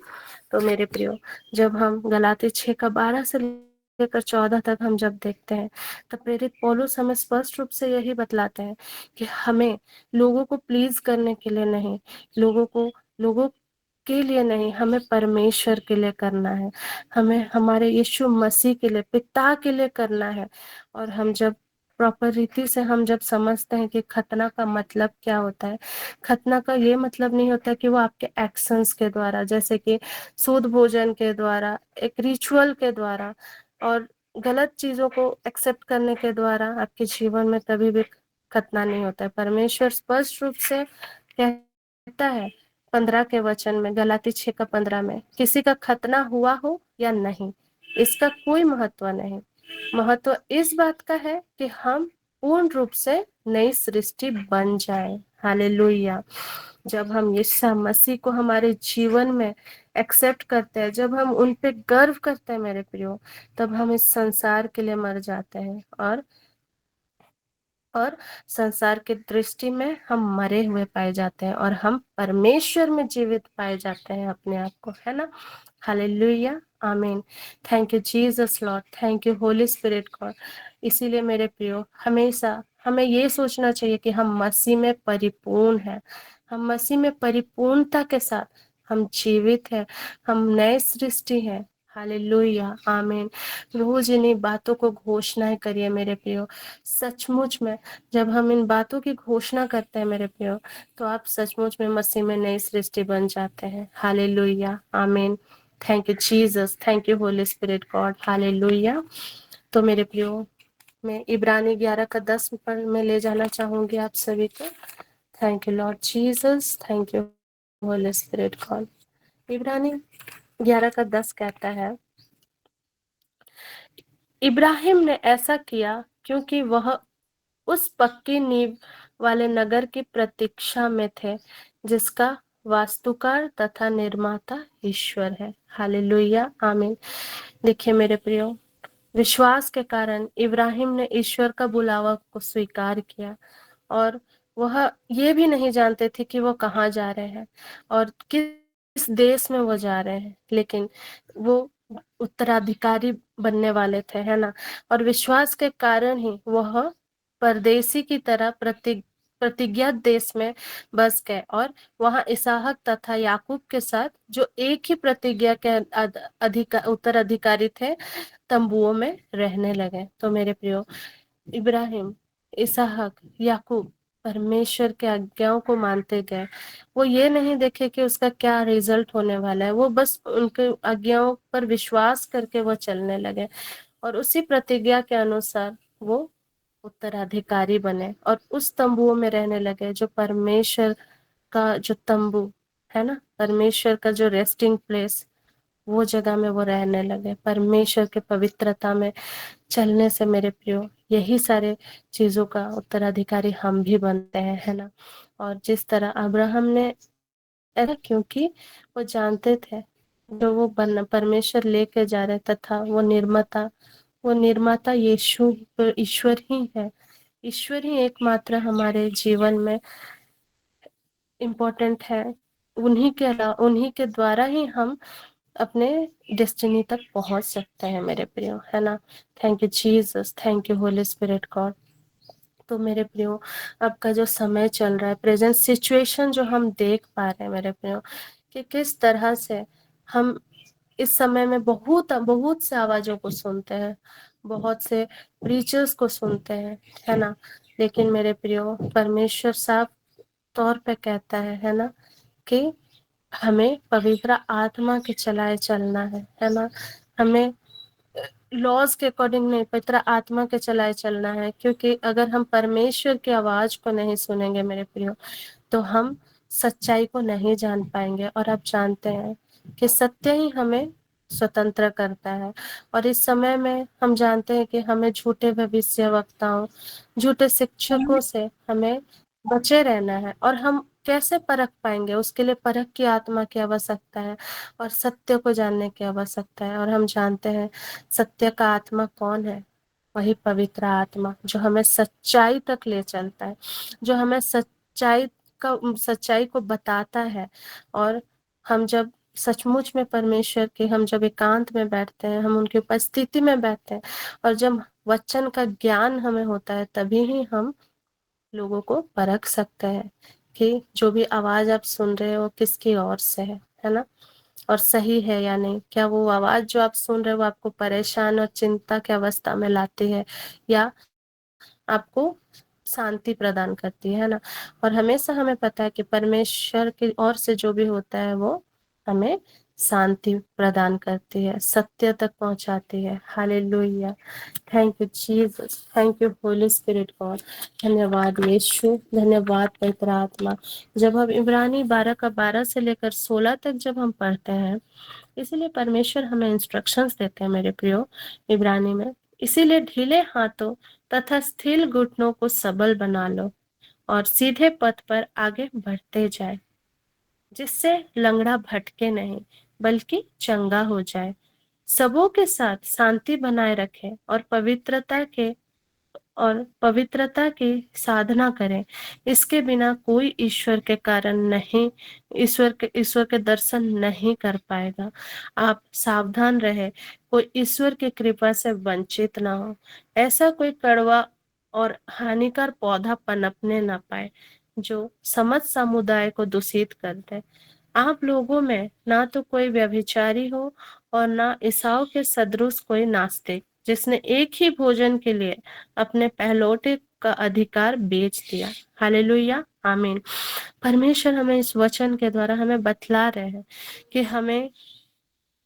तो मेरे प्रियो, जब हम गलाती 6:12 से लेकर 14 तक हम जब देखते हैं तब प्रेरित पौलुस हमें स्पष्ट रूप से यही बतलाते हैं कि हमें लोगों को प्लीज करने के लिए नहीं, लोगों के लिए नहीं, हमें परमेश्वर के लिए करना है, हमें हमारे यीशु मसीह के लिए, पिता के लिए करना है। और हम जब प्रॉपर रीति से हम जब समझते हैं कि खतना का मतलब क्या होता है, खतना का ये मतलब नहीं होता कि वो आपके एक्शंस के द्वारा, जैसे कि शुद्ध भोजन के द्वारा, एक रिचुअल के द्वारा और गलत चीजों को एक्सेप्ट करने के द्वारा आपके जीवन में कभी भी खतना नहीं होता है। परमेश्वर स्पष्ट रूप से कहता है 15 के वचन में, गलाती 6:15 में, किसी का खतना हुआ हो या नहीं इसका कोई महत्व नहीं, महत्व इस बात का है कि हम पूर्ण रूप से नई सृष्टि बन जाए। हालेलुया। जब हम यीशु मसीह को हमारे जीवन में एक्सेप्ट करते हैं, जब हम उन पे गर्व करते हैं मेरे प्रियो, तब हम इस संसार के लिए मर जाते हैं और संसार की दृष्टि में हम मरे हुए पाए जाते हैं और हम परमेश्वर में जीवित पाए जाते हैं अपने आप को, है ना। हालेलुया, आमीन। Thank you Jesus lord, thank you holy spirit God. इसीलिए मेरे प्रियो, हमेशा हमें ये सोचना चाहिए कि हम मसीह में परिपूर्ण हैं, हम मसीह में परिपूर्णता के साथ हम जीवित हैं, हम नए सृष्टि हैं। हालेलुया, आमीन। रोज इन्हीं बातों को घोषणाएं करिए मेरे प्रियो। सचमुच में जब हम इन बातों की घोषणा करते हैं मेरे प्रियो, तो आप सचमुच में मसीह में नई सृष्टि बन जाते हैं। हालेलुया, आमीन। Thank you Jesus, thank you holy spirit God, hallelujah. तो मेरे प्रियो, मैं इब्रानी 11 का 10 पर मैं ले जाना चाहूंगी आप सभी को। Thank you Lord Jesus, thank you holy spirit God. इब्रानी 11 का 10 कहता है, इब्राहिम ने ऐसा किया क्योंकि वह उस पक्की नींव वाले नगर की प्रतीक्षा में थे जिसका वास्तुकार तथा निर्माता ईश्वर है। हालेलुया, आमीन। देखिए मेरे प्रियो, विश्वास के कारण इब्राहिम ने ईश्वर का बुलावा को स्वीकार किया, और वह ये भी नहीं जानते थे कि वो कहाँ जा रहे हैं और किस देश में वो जा रहे हैं, लेकिन वो उत्तराधिकारी बनने वाले थे, है ना। और विश्वास के कारण ही वह परदेसी की तरह प्रतिज्ञात देश में बस गए और वहां इसहाक तथा याकूब के साथ, जो एक ही प्रतिज्ञा के उत्तराधिकारी थे, तंबुओं में रहने लगे। तो मेरे प्रियो, इब्राहिम, इसहाक, याकूब परमेश्वर के आज्ञाओं को मानते गए। वो ये नहीं देखे कि उसका क्या रिजल्ट होने वाला है, वो बस उनके आज्ञाओं पर विश्वास करके वो चलने लगे और उसी प्रतिज्ञा के अनुसार वो उत्तराधिकारी बने और उस तंबुओं में रहने लगे, जो परमेश्वर का जो तंबू है ना, परमेश्वर का जो रेस्टिंग प्लेस, वो जगह में वो रहने लगे। परमेश्वर के पवित्रता में चलने से मेरे प्रियो, यही सारे चीजों का उत्तराधिकारी हम भी बनते हैं, है ना। और जिस तरह अब्राहम ने ऐसा, क्योंकि वो जानते थे जो वो परमेश्वर लेके जा रहे, तथा वो निर्माता यीशु ईश्वर ही है। ईश्वर ही एकमात्र हमारे जीवन में इम्पोर्टेंट है। उन्हीं के द्वारा ही हम अपने डेस्टिनी तक पहुंच सकते हैं मेरे प्रियो, है ना। Thank you Jesus, thank you holy spirit God. तो मेरे प्रियो, अब का जो समय चल रहा है, प्रेजेंट सिचुएशन जो हम देख पा रहे हैं मेरे प्रियो, कि किस तरह से हम इस समय में बहुत बहुत से आवाजों को सुनते हैं, बहुत से प्रीचर्स को सुनते हैं, है ना। लेकिन मेरे प्रियो, परमेश्वर साफ तौर पे कहता है ना, कि हमें पवित्र आत्मा के चलाए चलना है ना। हमें लॉज के अकॉर्डिंग नहीं, पवित्र आत्मा के चलाए चलना है, क्योंकि अगर हम परमेश्वर की आवाज को नहीं सुनेंगे मेरे प्रियो, तो हम सच्चाई को नहीं जान पाएंगे। और आप जानते हैं कि सत्य ही हमें स्वतंत्र करता है। और इस समय में हम जानते हैं कि हमें झूठे भविष्यवक्ताओं, झूठे शिक्षकों से हमें बचे रहना है। और हम कैसे परख पाएंगे? उसके लिए परख की आत्मा की आवश्यकता है और सत्य को जानने की आवश्यकता है। और हम जानते हैं सत्य का आत्मा कौन है? वही पवित्र आत्मा, जो हमें सच्चाई तक ले चलता है, जो हमें सच्चाई को बताता है। और हम जब सचमुच में परमेश्वर के, हम जब एकांत में बैठते हैं, हम उनकी उपस्थिति में बैठते हैं और जब वचन का ज्ञान हमें होता है, तभी ही हम लोगों को परख सकते हैं कि जो भी आवाज आप सुन रहे हो किसकी ओर से है ना, और सही है या नहीं। क्या वो आवाज जो आप सुन रहे हो वो आपको परेशान और चिंता की अवस्था में लाती है, या आपको शांति प्रदान करती है ना। और हमेशा हमें पता है कि परमेश्वर की ओर से जो भी होता है वो हमें शांति प्रदान करती है, सत्य तक पहुंचाती है। Hallelujah, thank you Jesus, thank you holy spirit God. धन्यवाद यीशु, धन्यवाद पवित्र आत्मा। जब हम इब्रानी 12 का 12 से लेकर 16 तक जब हम पढ़ते हैं, इसीलिए परमेश्वर हमें इंस्ट्रक्शंस देते हैं मेरे प्रियो, इब्रानी में। इसीलिए ढीले हाथों तथा स्थिर घुटनों को सबल बना लो और सीधे पथ पर आगे बढ़ते जाए, जिससे लंगड़ा भटके नहीं बल्कि चंगा हो जाए। सबों के साथ शांति बनाए रखें और पवित्रता की साधना करें। इसके बिना कोई ईश्वर के दर्शन नहीं कर पाएगा। आप सावधान रहे, कोई ईश्वर की कृपा से वंचित ना हो। ऐसा कोई कड़वा और हानिकर पौधा पनपने ना पाए जो समस्त समुदाय को दूषित कर दे। आप लोगों में ना तो कोई व्यभिचारी हो और ना ईसाऊ के सदृश कोई नास्तिक, जिसने एक ही भोजन के लिए अपने पहलौठे का अधिकार बेच दिया। हालेलुया, आमीन। परमेश्वर हमें इस वचन के द्वारा हमें बतला रहे हैं कि हमें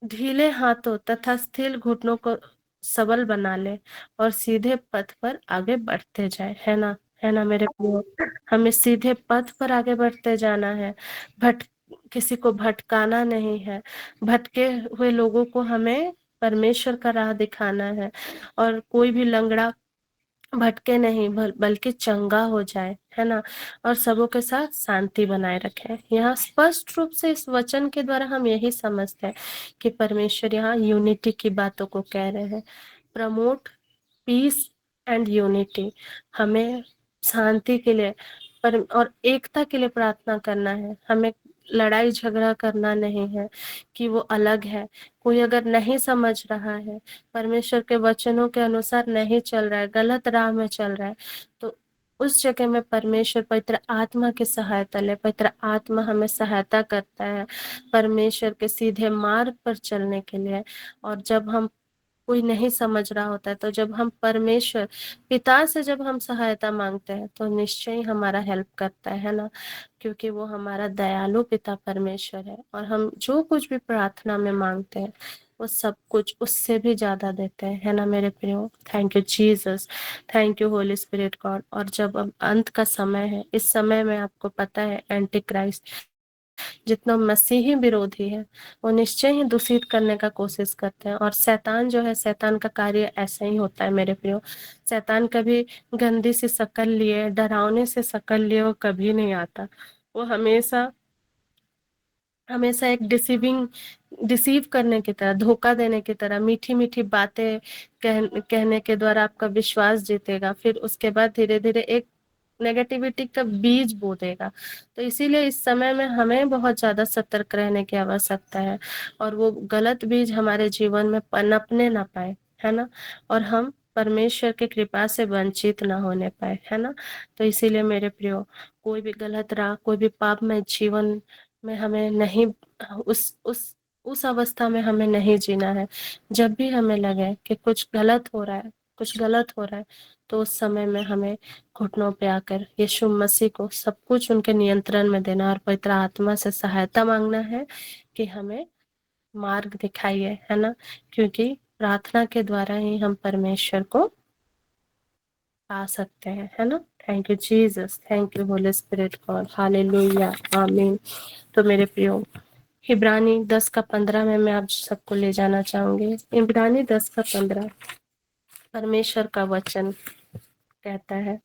ढीले हाथों तथा स्थिर घुटनों को सबल बना ले और सीधे पथ पर आगे बढ़ते जाए। है ना मेरे प्रियो, हमें सीधे पथ पर आगे बढ़ते जाना है। भट किसी को भटकाना नहीं है। भटके हुए लोगों को हमें परमेश्वर का राह दिखाना है, और कोई भी लंगड़ा भटके नहीं बल्कि चंगा हो जाए, है ना। और सबों के साथ शांति बनाए रखे। यहाँ स्पष्ट रूप से इस वचन के द्वारा हम यही समझते हैं कि परमेश्वर यहाँ यूनिटी की बातों को कह रहे हैं। प्रमोट पीस एंड यूनिटी, हमें शांति के लिए और एकता के लिए प्रार्थना करना है। हमें लड़ाई झगड़ा करना नहीं है कि वो अलग है। कोई अगर नहीं समझ रहा है, परमेश्वर के वचनों के अनुसार नहीं चल रहा है, गलत राह में चल रहा है, तो उस जगह में परमेश्वर पवित्र आत्मा की सहायता ले। पवित्र आत्मा हमें सहायता करता है परमेश्वर के सीधे मार्ग पर चलने के लिए। और जब हम कोई नहीं समझ रहा होता है, तो जब हम परमेश्वर पिता से जब हम सहायता मांगते हैं, तो निश्चय ही हमारा हेल्प करता है ना, क्योंकि वो हमारा दयालु पिता परमेश्वर है। और हम जो कुछ भी प्रार्थना में मांगते हैं, वो सब कुछ उससे भी ज्यादा देते हैं, है ना मेरे प्रियो। Thank you Jesus, thank you holy spirit God. और जब अब अंत का समय है, इस समय में आपको पता है एंटी क्राइस्ट जितना मसीही विरोधी है, वो निश्चय ही दूषित करने का कोशिश करते हैं। और शैतान जो है, शैतान का कार्य ऐसा ही होता है मेरे प्रियो। शैतान कभी गंदी सी शक्ल लिए, डरावने से शक्ल लिए वो कभी नहीं आता। वो हमेशा हमेशा एक डिसीव करने की तरह, धोखा देने की तरह, मीठी मीठी बातें कहने के द्वारा आपका विश्वास जीतेगा। फिर उसके बाद धीरे धीरे एक नेगेटिविटी का बीज बो देगा। तो इसीलिए इस समय में हमें बहुत ज्यादा सतर्क रहने की आवश्यकता है, और वो गलत बीज हमारे जीवन में पनपने ना पाए, है ना। और हम परमेश्वर की कृपा से वंचित ना होने पाए, है ना। तो इसीलिए मेरे प्रियो, कोई भी गलत राह, कोई भी पाप में जीवन में हमें नहीं, उस अवस्था में हमें नहीं जीना है। जब भी हमें लगे कि कुछ गलत हो रहा है, कुछ गलत हो रहा है, तो उस समय में हमें घुटनों पे आकर यीशु मसीह को सब कुछ उनके नियंत्रण में देना और पवित्र आत्मा से सहायता मांगना है कि हमें मार्ग दिखाइए, है ना। क्योंकि प्रार्थना के द्वारा ही हम परमेश्वर को पा सकते हैं, है ना। Thank you Jesus, thank you holy spirit God, hallelujah, आमीन। तो मेरे प्रियो, इब्रानी 10:15 में मैं आप सबको ले जाना चाहूंगी। इब्रानी 10:15 परमेश्वर का वचन कहता है,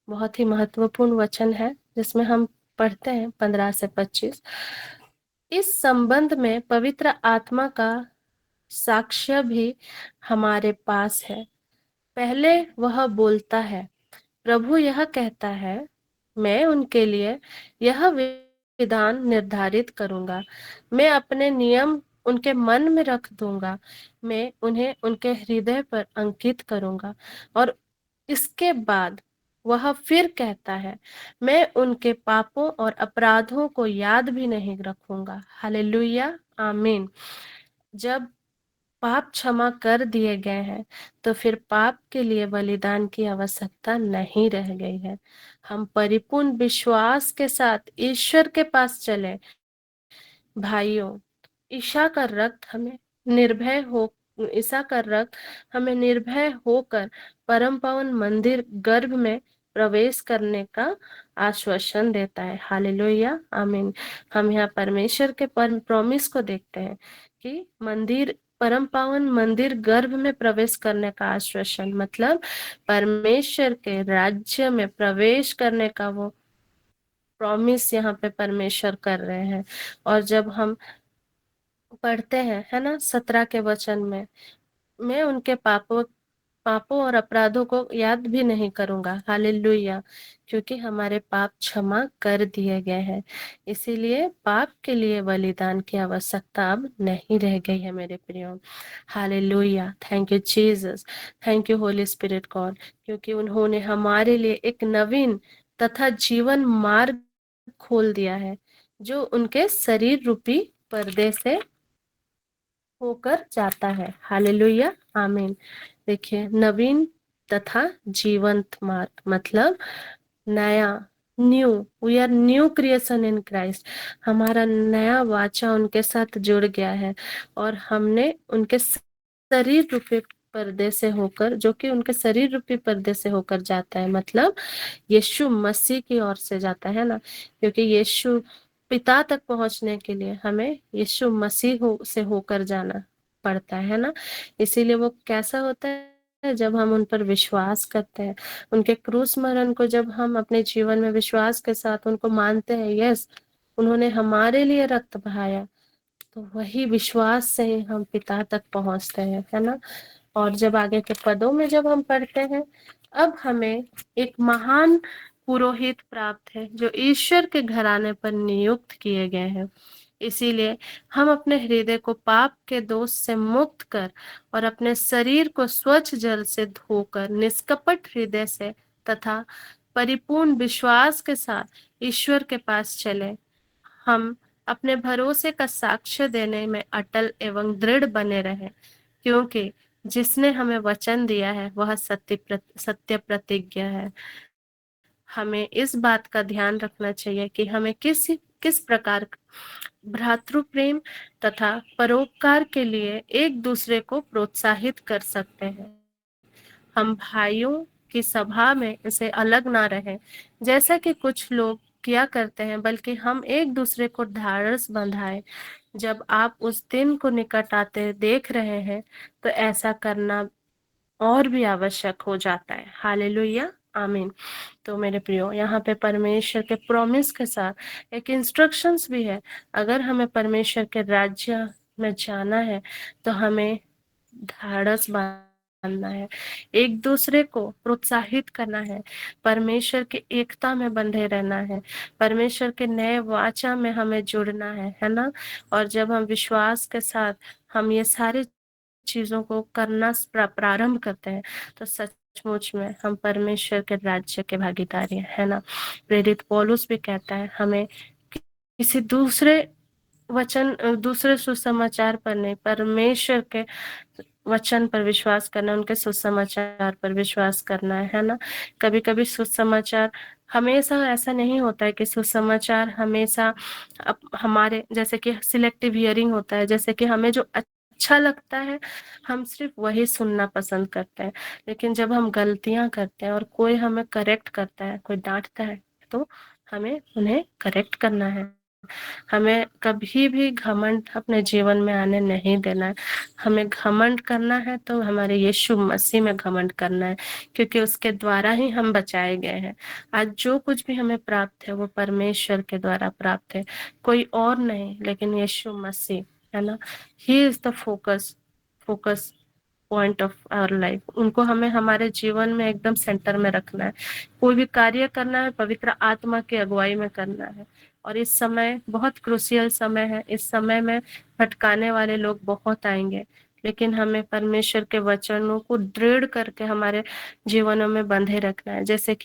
बहुत ही महत्वपूर्ण वचन है, जिसमें हम पढ़ते हैं 15 से 25। इस संबंध में पवित्र आत्मा का साक्ष्य भी हमारे पास है। पहले वह बोलता है, प्रभु यह कहता है, मैं उनके लिए यह विधान निर्धारित करूंगा, मैं अपने नियम उनके मन में रख दूंगा, मैं उन्हें उनके हृदय पर अंकित करूंगा। और इसके बाद वह फिर कहता है, मैं उनके पापों और अपराधों को याद भी नहीं रखूंगा। हालेलुया, आमीन। जब पाप क्षमा कर दिए गए हैं, तो फिर पाप के लिए बलिदान की आवश्यकता नहीं रह गई है। हम परिपूर्ण विश्वास के साथ ईश्वर के पास चले। भाइयों, ईशा का रक्त हमें निर्भय हो ईसा का रक्त हमें निर्भय होकर परम पावन मंदिर गर्भ में प्रवेश करने का आश्वासन देता है। हालेलुया, आमीन। हम यहाँ परमेश्वर के प्रॉमिस को देखते हैं कि परम पावन मंदिर गर्भ में प्रवेश करने का आश्वासन, मतलब परमेश्वर के राज्य में प्रवेश करने का वो प्रॉमिस यहाँ पे परमेश्वर कर रहे हैं। और जब हम पढ़ते हैं, है ना, 17 के वचन में, मैं उनके पापों और अपराधों को याद भी नहीं करूंगा। हालेलुया, क्योंकि हमारे पाप क्षमा कर दिए गए हैं। इसीलिए पाप के लिए बलिदान की आवश्यकता अब नहीं रह गई है मेरे प्रियो। Hallelujah, thank you Jesus, thank you holy spirit God, क्योंकि उन्होंने हमारे लिए एक नवीन तथा जीवन मार्ग खोल दिया है, जो उनके शरीर रूपी पर्दे से होकर जाता है। हालेलुया, आमीन। देखिए, नवीन तथा जीवंत मार्ग मतलब नया, we are new creation in Christ. हमारा नया वाचा उनके साथ जुड़ गया है और हमने उनके शरीर रूपी पर्दे से होकर, जो कि उनके शरीर रूपी पर्दे से होकर जाता है, मतलब यीशु मसीह की ओर से जाता है ना, क्योंकि यीशु पिता तक पहुंचने के लिए हमें यीशु मसीह से होकर जाना पड़ता है ना। इसीलिए वो कैसा होता है, जब हम उन पर विश्वास करते हैं, उनके क्रूस मरण को जब हम अपने जीवन में विश्वास के साथ उनको मानते हैं, यस उन्होंने हमारे लिए रक्त बहाया, तो वही विश्वास से ही हम पिता तक पहुंचते हैं, है ना। और जब आगे के पदों में जब हम पढ़ते हैं, अब हमें एक महान पुरोहित प्राप्त है जो ईश्वर के घराने पर नियुक्त किए गए हैं। इसीलिए हम अपने हृदय को पाप के दोष से मुक्त कर और अपने शरीर को स्वच्छ जल से धोकर निष्कपट हृदय से तथा परिपूर्ण विश्वास के साथ ईश्वर के पास चले। हम अपने भरोसे का साक्ष्य देने में अटल एवं दृढ़ बने रहें, क्योंकि जिसने हमें वचन दिया है वह सत्य प्रतिज्ञा है। हमें इस बात का ध्यान रखना चाहिए कि हमें किस प्रकार भ्रातृ प्रेम तथा परोपकार के लिए एक दूसरे को प्रोत्साहित कर सकते हैं। हम भाइयों की सभा में इसे अलग ना रहें जैसा कि कुछ लोग किया करते हैं, बल्कि हम एक दूसरे को ढाढ़स बंधाएं। जब आप उस दिन को निकट आते देख रहे हैं तो ऐसा करना और भी आवश्यक हो जाता है। हालेलुया, आमीन। तो मेरे प्रियो, यहाँ पे परमेश्वर के प्रॉमिस के साथ एक इंस्ट्रक्शंस भी है। अगर हमें परमेश्वर के राज्य में जाना है तो हमें ढाढ़स बांधना है, एक दूसरे को प्रोत्साहित करना है, परमेश्वर की एकता में बंधे रहना है, परमेश्वर के नए वाचा में हमें जुड़ना है ना। और जब हम विश्वास के साथ हम ये सारे चीजों को करना प्रारंभ करते हैं तो सचमुच में हम परमेश्वर के राज्य के भागीदारी है ना। प्रेरित पौलुस भी कहता है हमें किसी दूसरे सुसमाचार पर नहीं, परमेश्वर के वचन पर विश्वास करना, उनके सुसमाचार पर विश्वास करना है ना। कभी कभी सुसमाचार, हमेशा ऐसा नहीं होता है कि सुसमाचार हमेशा हमारे जैसे कि सिलेक्टिव हियरिंग होता है, जैसे कि हमें जो अच्छा लगता है हम सिर्फ वही सुनना पसंद करते हैं। लेकिन जब हम गलतियां करते हैं और कोई हमें करेक्ट करता है, कोई डांटता है, तो हमें उन्हें करेक्ट करना है। हमें कभी भी घमंड अपने जीवन में आने नहीं देना है। हमें घमंड करना है तो हमारे यीशु मसीह में घमंड करना है, क्योंकि उसके द्वारा ही हम बचाए गए हैं। आज जो कुछ भी हमें प्राप्त है वो परमेश्वर के द्वारा प्राप्त है, कोई और नहीं लेकिन यीशु मसीह, है ना। He is the focus point of our life. उनको हमें हमारे जीवन में एकदम सेंटर में रखना है। कोई भी कार्य करना है पवित्र आत्मा की अगुवाई में करना है। और इस समय बहुत क्रूशियल समय है। इस समय में भटकाने वाले लोग बहुत आएंगे, लेकिन हमें परमेश्वर के वचनों को दृढ़ करके हमारे जीवनों में बंधे रखना है। जैसे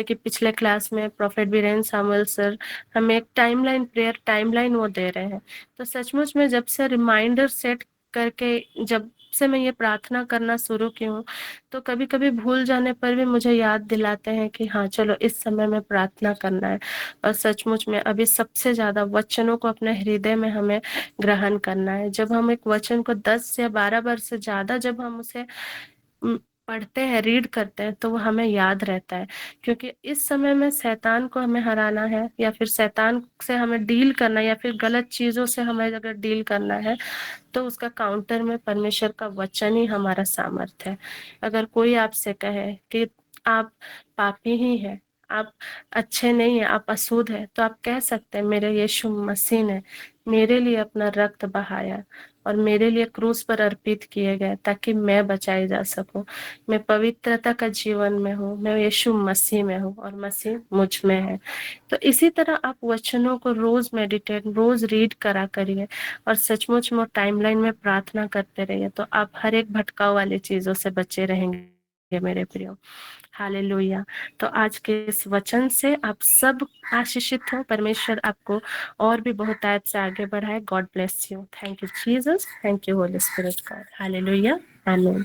कि पिछले क्लास में प्रोफेट बीरेन सामुएल सर हमें एक प्रेयर टाइमलाइन वो दे रहे हैं। तो सचमुच में जब से रिमाइंडर सेट करके जब से मैं ये प्रार्थना करना शुरू की हूँ, तो कभी कभी भूल जाने पर भी मुझे याद दिलाते हैं कि हाँ चलो इस समय में प्रार्थना करना है। और सचमुच में अभी सबसे ज्यादा वचनों को अपने हृदय में हमें ग्रहण करना है। जब हम एक वचन को 10 या 12 बार से ज्यादा जब हम उसे पढ़ते हैं, रीड करते हैं, तो वो हमें याद रहता है। क्योंकि इस समय में शैतान को हमें हराना है, या फिर शैतान से हमें डील करना है, या फिर गलत चीजों से हमें अगर डील करना है, तो उसका काउंटर में परमेश्वर का वचन ही हमारा सामर्थ्य है। अगर कोई आपसे कहे कि आप पापी ही हैं, आप अच्छे नहीं है, आप अशुद्ध है, तो आप कह सकते हैं मेरे यीशु मसीह ने मेरे लिए अपना रक्त बहाया और मेरे लिए क्रूस पर अर्पित किए गए ताकि मैं बचाई जा सकूं। मैं पवित्रता का जीवन में हूँ, मैं यीशु मसीह में हूँ और मसीह मुझ में है। तो इसी तरह आप वचनों को रोज मेडिटेट, रोज रीड करा करिए और सचमुच में टाइमलाइन में प्रार्थना करते रहिए, तो आप हर एक भटकाव वाली चीजों से बचे रहेंगे मेरे प्रियो। हालेलुया। तो आज के इस वचन से आप सब आशीषित हो। परमेश्वर आपको और भी बहुत आयत से आगे बढ़ाए। God bless you. Thank you Jesus, thank you holy spirit God. Hallelujah, आमीन।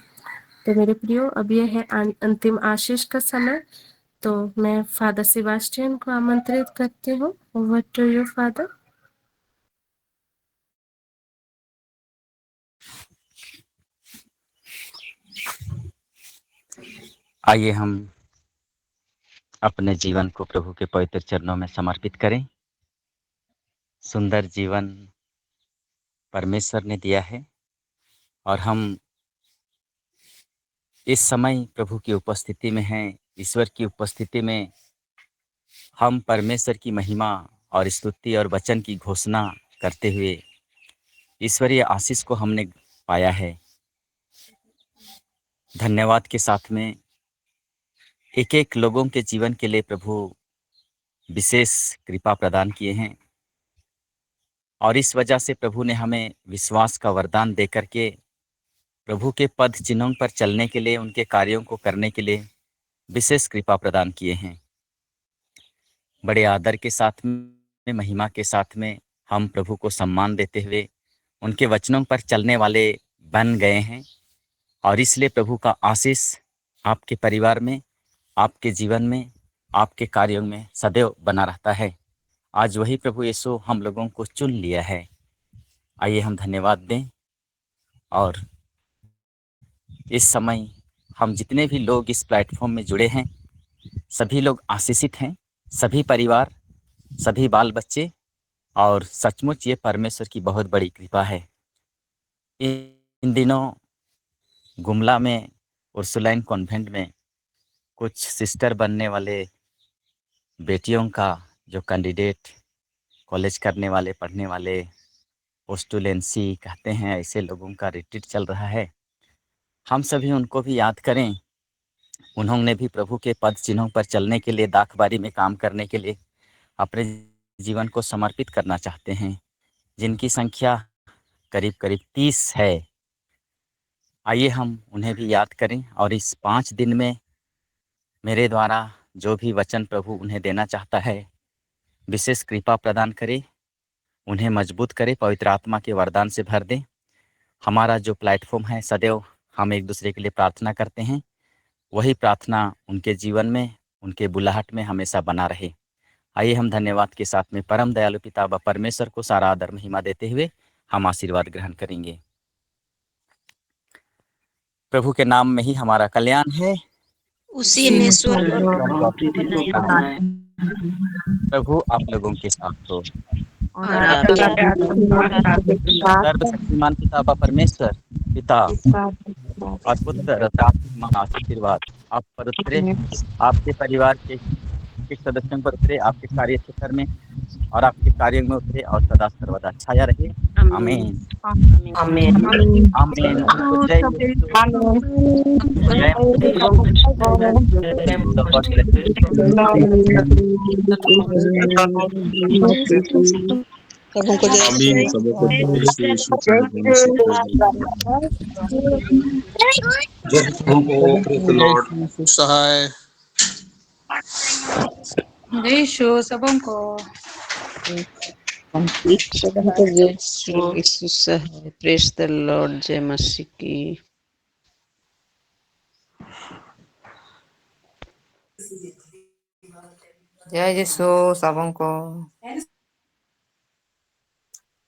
तो मेरे प्रियो, अब ये है अंतिम आशीष का समय। तो मैं फादर सेबास्टियन को आमंत्रित करती हूँ। Over to you father. आइए हम अपने जीवन को प्रभु के पवित्र चरणों में समर्पित करें। सुंदर जीवन परमेश्वर ने दिया है और हम इस समय प्रभु की उपस्थिति में हैं। ईश्वर की उपस्थिति में हम परमेश्वर की महिमा और स्तुति और वचन की घोषणा करते हुए ईश्वरीय आशीष को हमने पाया है। धन्यवाद के साथ में एक एक लोगों के जीवन के लिए प्रभु विशेष कृपा प्रदान किए हैं और इस वजह से प्रभु ने हमें विश्वास का वरदान दे करके प्रभु के पद चिन्हों पर चलने के लिए, उनके कार्यों को करने के लिए विशेष कृपा प्रदान किए हैं। बड़े आदर के साथ में, महिमा के साथ में हम प्रभु को सम्मान देते हुए उनके वचनों पर चलने वाले बन गए हैं और इसलिए प्रभु का आशीष आपके परिवार में, आपके जीवन में, आपके कार्यों में सदैव बना रहता है। आज वही प्रभु यीशु हम लोगों को चुन लिया है। आइए हम धन्यवाद दें और इस समय हम जितने भी लोग इस प्लेटफॉर्म में जुड़े हैं सभी लोग आशीषित हैं, सभी परिवार, सभी बाल बच्चे, और सचमुच ये परमेश्वर की बहुत बड़ी कृपा है। इन दिनों गुमला में उर्सुलाइन कॉन्वेंट में कुछ सिस्टर बनने वाले बेटियों का, जो कैंडिडेट कॉलेज करने वाले, पढ़ने वाले, पोस्टुलेंसी कहते हैं, ऐसे लोगों का रिट्रीट चल रहा है। हम सभी उनको भी याद करें। उन्होंने भी प्रभु के पद चिन्हों पर चलने के लिए, दाखबारी में काम करने के लिए अपने जीवन को समर्पित करना चाहते हैं, जिनकी संख्या करीब करीब 30 है। आइए हम उन्हें भी याद करें और इस 5 दिन में मेरे द्वारा जो भी वचन प्रभु उन्हें देना चाहता है, विशेष कृपा प्रदान करे, उन्हें मजबूत करे, पवित्र आत्मा के वरदान से भर दें। हमारा जो प्लेटफॉर्म है, सदैव हम एक दूसरे के लिए प्रार्थना करते हैं, वही प्रार्थना उनके जीवन में, उनके बुलाहट में हमेशा बना रहे। आइए हम धन्यवाद के साथ में परम दयालु पिता व परमेश्वर को सारा आदर महिमा देते हुए हम आशीर्वाद ग्रहण करेंगे। प्रभु के नाम में ही हमारा कल्याण है, उसी ने स्वर्ग और स्वर्ग और पृथ्वी पृथ्वी को को बनाया बनाया। प्रभु आप लोगों के साथ हो। और आपके सर्वशक्तिमान पिता व परमेश्वर, पिता और पुत्र और आत्मा का आशीर्वाद आप पर उतरे, आपके परिवार के सदस्यों पर उतरे, आपके कार्य क्षेत्र में और आपके कार्यों में उतरे और सदा सर्वदा छाया रहे। आमीन आमीन। आमीन। तो जय यीशु, जय सबों को जय आमीन। सबों को जय श्री यीशु के नाम से प्रेज द लॉर्ड। सहाय जय शो सबों को सबों को जय श्री यीशु है। Praise the Lord. जय मसीह की। जय यीशु सबों को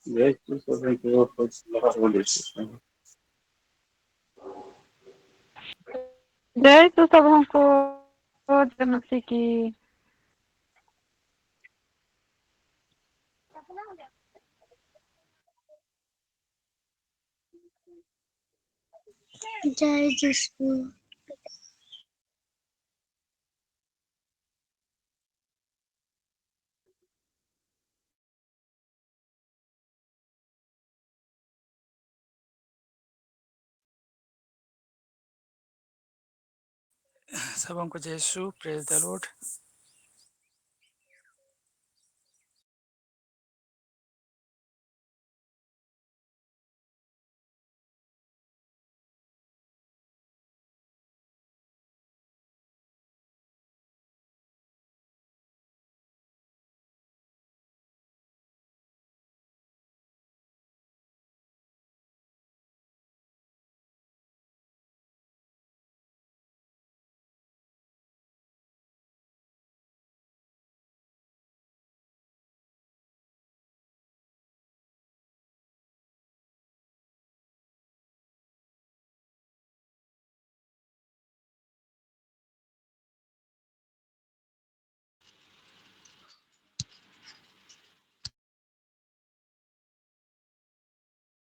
जय श्री सबों को जय तो सबों को जय मसीह की। जय यीशु। सबों को जय यीशु। Praise the Lord.